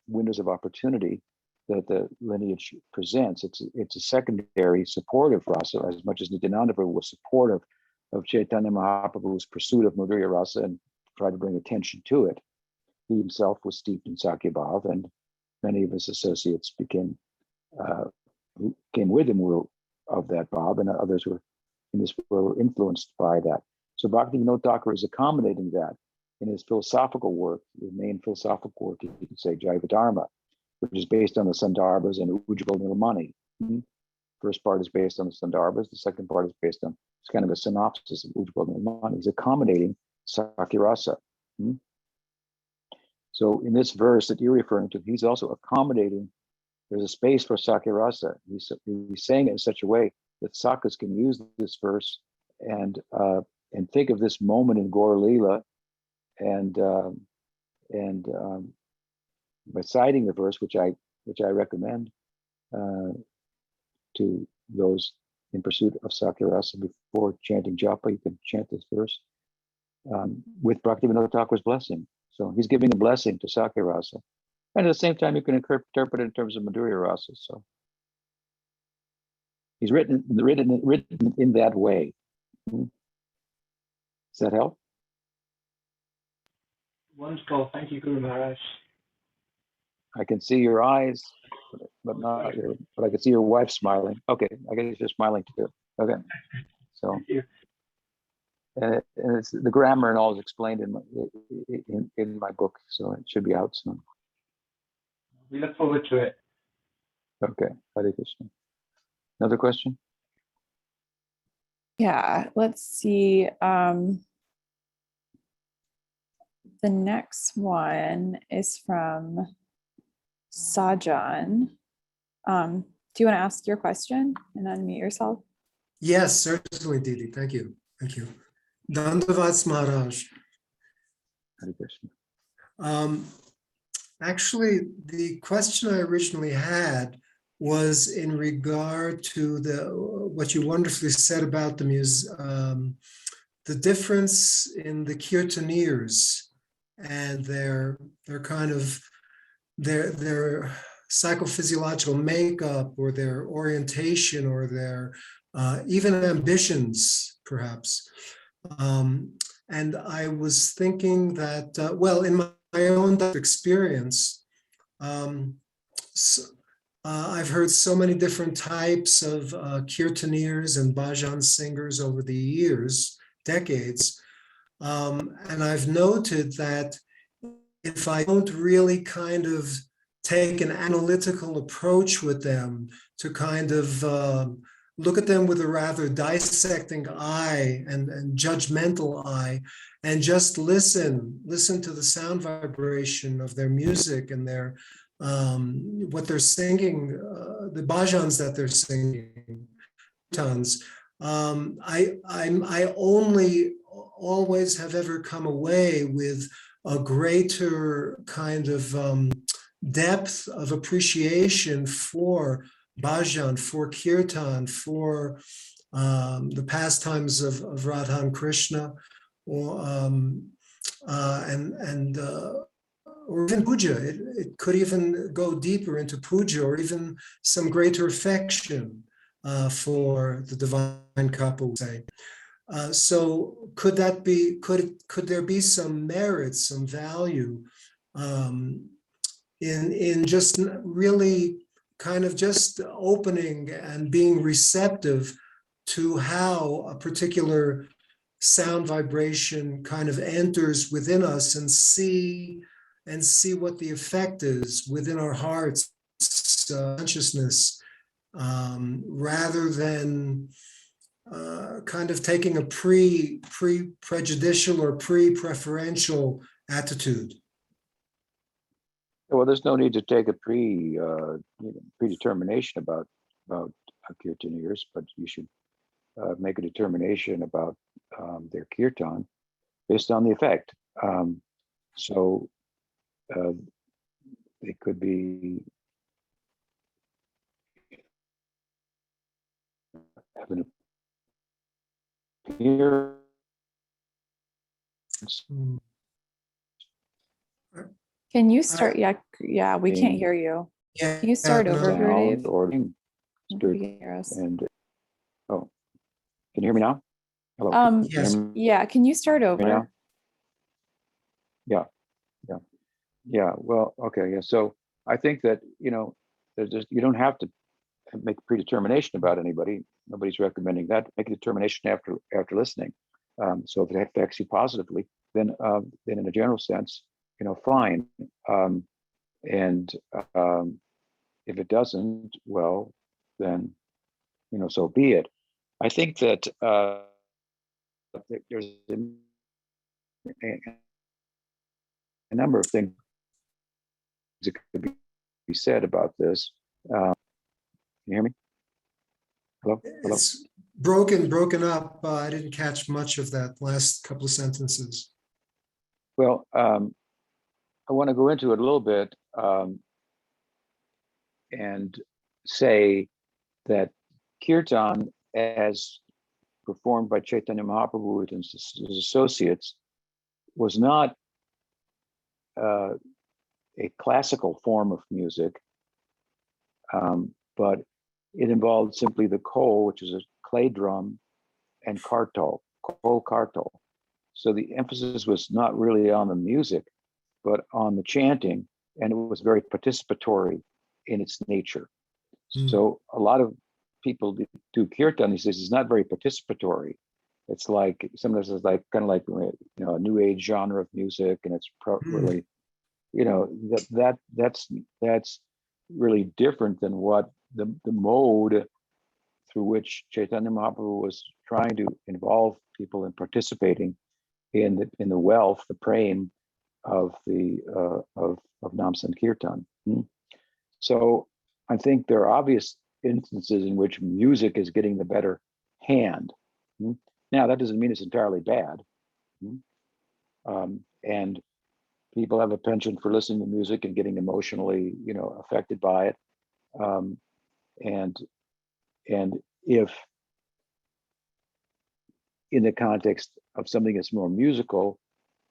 windows of opportunity that the lineage presents. It's a secondary supportive rasa, as much as Nityananda Prabhu was supportive of Chaitanya Mahaprabhu's pursuit of Madhurya Rasa and tried to bring attention to it. He himself was steeped in Sakya Bhav, and many of his associates who came with him were of that Bhav, and others were influenced by that. So Bhaktivinoda Thakura is accommodating that in his philosophical work, the main philosophical work, you could say, Jaiva Dharma, which is based on the Sandarbhas and Ujjval Nilamani. First part is based on the Sandarbhas. The second part is based on, it's kind of a synopsis of Ujjval Nilamani. He's accommodating Sakya Rasa. So in this verse that you're referring to, he's also accommodating, there's a space for Sakya Rasa. He's saying it in such a way that Sakas can use this verse and think of this moment in Gaur Lila, and by citing the verse, which I recommend to those in pursuit of Sakya Rasa before chanting japa, you can chant this verse with Bhaktivinoda Thakura's blessing. So he's giving a blessing to Sakya Rasa, and at the same time you can interpret it in terms of Madhurya Rasa. So he's written in that way. Does that help? Wonderful. Thank you, Guru Maharaj. I can see your eyes, but I can see your wife smiling. Okay, I guess you're smiling too. Okay, so Thank you. and it's the grammar and all is explained in my book, so it should be out soon. We look forward to it. Okay, Hare Krishna. Another question? Yeah, let's see. The next one is from Sajan. Do you want to ask your question and unmute yourself? Yes, certainly, Didi. Thank you. Thank you. Dandavats Maharaj. Hare Krishna. Actually, the question I originally had was in regard to what you wonderfully said about the the difference in the kirtaneers and their kind of their psychophysiological makeup or their orientation or their even ambitions, perhaps. And I was thinking that, well, in my own experience, I've heard so many different types of kirtaneers and bhajan singers over the years, decades. And I've noted that if I don't really kind of take an analytical approach with them to kind of look at them with a rather dissecting eye and judgmental eye, and just listen to the sound vibration of their music and their what they're singing, the bhajans that they're singing, tons. I only always have ever come away with a greater kind of depth of appreciation for bhajan, for kirtan, for the pastimes of Radha and Krishna, or or even puja. It could even go deeper into puja, or even some greater affection for the divine couple, say. So could that be, could there be some merit, some value in just really kind of just opening and being receptive to how a particular sound vibration kind of enters within us, and see what the effect is within our hearts, consciousness, rather than kind of taking a pre-prejudicial or pre-preferential attitude. Well, there's no need to take a predetermination about kirtaneers, but you should make a determination about their kirtan based on the effect. So it could be having appearance. Can you start? Yeah, we can't hear you. Yeah, Can you start over, Gurudev? Or Nobody can hear us. and oh, can you hear me now? Hello. Yes. Yeah, can you start Right over? now? Yeah. Well, okay. Yeah. So I think that, there's just, you don't have to make a predetermination about anybody. Nobody's recommending that. Make a determination after listening. So if it affects you positively, then in a general sense, fine. And if it doesn't, well, then, so be it. I think that there's a number of things that could be said about this. Can you hear me? Hello? It's broken up. I didn't catch much of that last couple of sentences. Well, I want to go into it a little bit and say that kirtan, as performed by Chaitanya Mahaprabhu and his associates, was not a classical form of music, but it involved simply the kol, which is a clay drum, and kartal, kol kartal. So the emphasis was not really on the music, but on the chanting, and it was very participatory in its nature. So a lot of people do kirtan these days. It's not very participatory. It's like, sometimes it's like kind of like a new age genre of music, and it's really, that's really different than what the mode through which Chaitanya Mahaprabhu was trying to involve people in participating in the wealth, the prem of the of Nam Sankirtan. So I think there are obvious instances in which music is getting the better hand. Now that doesn't mean it's entirely bad, and people have a penchant for listening to music and getting emotionally, affected by it. And if in the context of something that's more musical,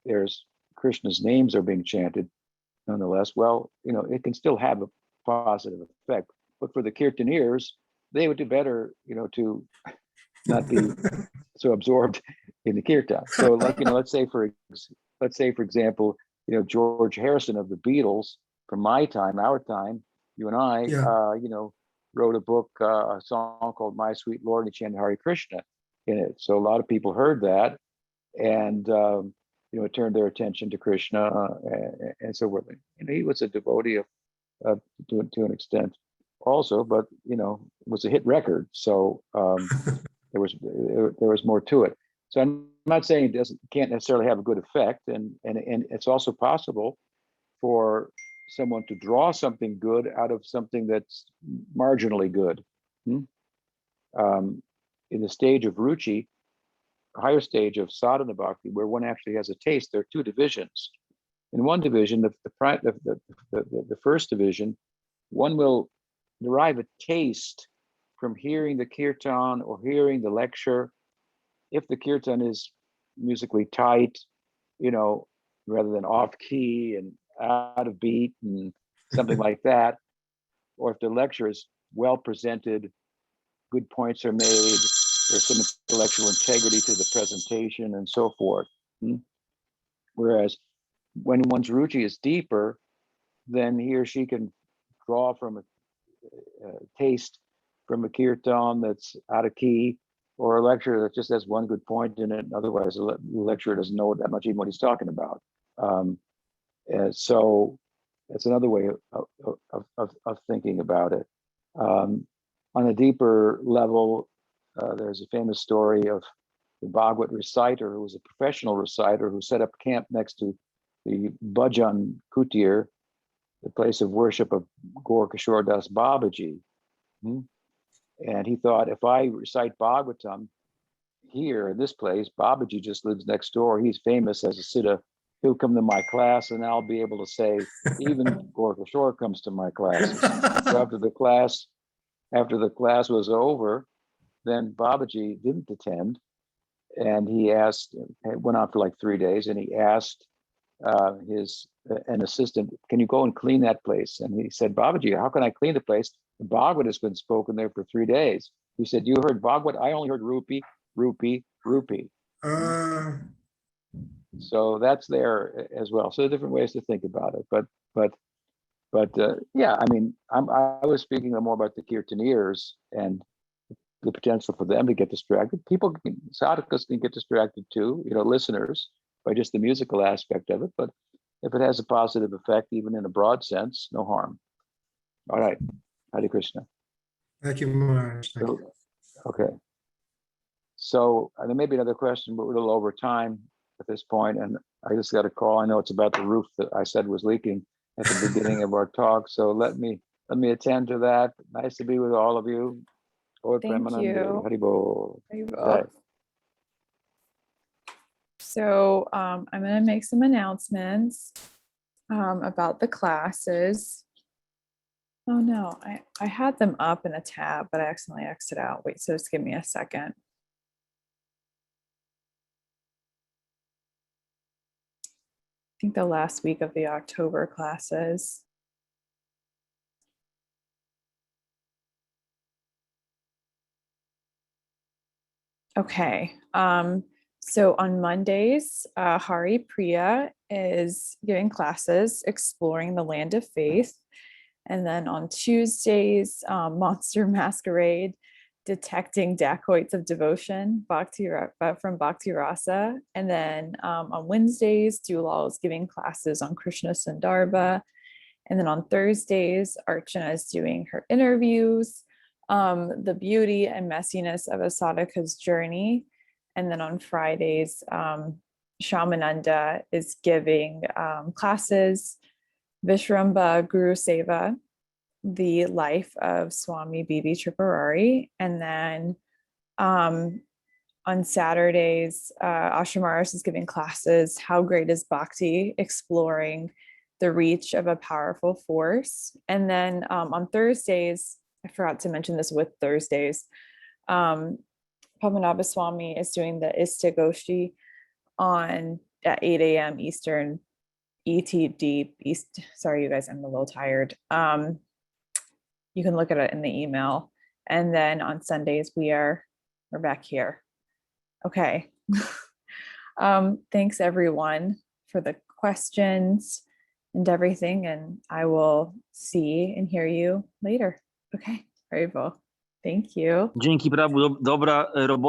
there's Krishna's names are being chanted nonetheless. Well, it can still have a positive effect. But for the kirtaneers, they would do better, to not be so absorbed in the kirtan. So, like, let's say for example, George Harrison of the Beatles, from my time, our time, you and I, wrote a book, a song called "My Sweet Lord," and he chanted Hare Krishna in it. So a lot of people heard that, and it turned their attention to Krishna, and so forth. He was a devotee of to an extent, also, but it was a hit record, so there was more to it. So I'm not saying it can't necessarily have a good effect, and it's also possible for someone to draw something good out of something that's marginally good. In the stage of ruchi, a higher stage of sadhana bhakti, where one actually has a taste, there are two divisions. In one division, the first division, one will derive a taste from hearing the kirtan or hearing the lecture. If the kirtan is musically tight, rather than off key and out of beat and something like that, or if the lecture is well presented, good points are made, there's some intellectual integrity to the presentation and so forth. Whereas when one's ruchi is deeper, then he or she can draw from a taste from a kirtan that's out of key, or a lecture that just has one good point in it. Otherwise, the lecturer doesn't know that much even what he's talking about. So that's another way of thinking about it. On a deeper level, there's a famous story of the Bhagavad reciter who was a professional reciter who set up camp next to the Bhajan Kutir, the place of worship of Gaur Kishore Das Babaji. And he thought, if I recite Bhagavatam here in this place, Babaji just lives next door. He's famous as a siddha. He'll come to my class and I'll be able to say, even Gaur Kishore comes to my classes. So after the class was over, then Babaji didn't attend. And he asked, it went on for like 3 days, and he asked an assistant, can you go and clean that place? And he said, Babaji, how can I clean the place? The Bhagavad has been spoken there for 3 days. He said, you heard Bhagavad? I only heard rupee, rupee, rupee. So that's there as well. So there are different ways to think about it. But yeah, I mean, I was speaking more about the kirtaneers and the potential for them to get distracted. Sadhakas can get distracted too, listeners, by just the musical aspect of it. But if it has a positive effect, even in a broad sense, no harm. All right. Hare Krishna. Thank you, Maharaj. Thank you. Okay. So there may be another question, but we're a little over time at this point, and I just got a call. I know it's about the roof that I said was leaking at the beginning of our talk. So let me attend to that. Nice to be with all of you. Thank you. Haribol. Okay. So I'm going to make some announcements about the classes. Oh no, I had them up in a tab, but I accidentally exited out. Wait, so just give me a second. I think the last week of the October classes. Okay, so on Mondays, Hari Priya is giving classes exploring the land of faith. And then on Tuesdays, Monster Masquerade, detecting dacoits of devotion, from Bhakti Rasa. And then on Wednesdays, Dulal is giving classes on Krishna Sandarbha. And then on Thursdays, Archana is doing her interviews, the beauty and messiness of a sadhaka's journey. And then on Fridays, Shamananda is giving classes, Vishramba Guru Seva, the life of Swami Bibi Tripurari. And then on Saturdays, Ashamaras is giving classes, How Great is Bhakti, exploring the reach of a powerful force. And then on Thursdays, I forgot to mention this with Thursdays, Padmanabha Swami is doing the Istagoshi on at 8 a.m. Eastern ETD East. Sorry, you guys, I'm a little tired. You can look at it in the email. And then on Sundays, we're back here. Okay. Thanks everyone for the questions and everything. And I will see and hear you later. Okay. Very well. Thank you. Dzięki, Prabhu. Dobra robota.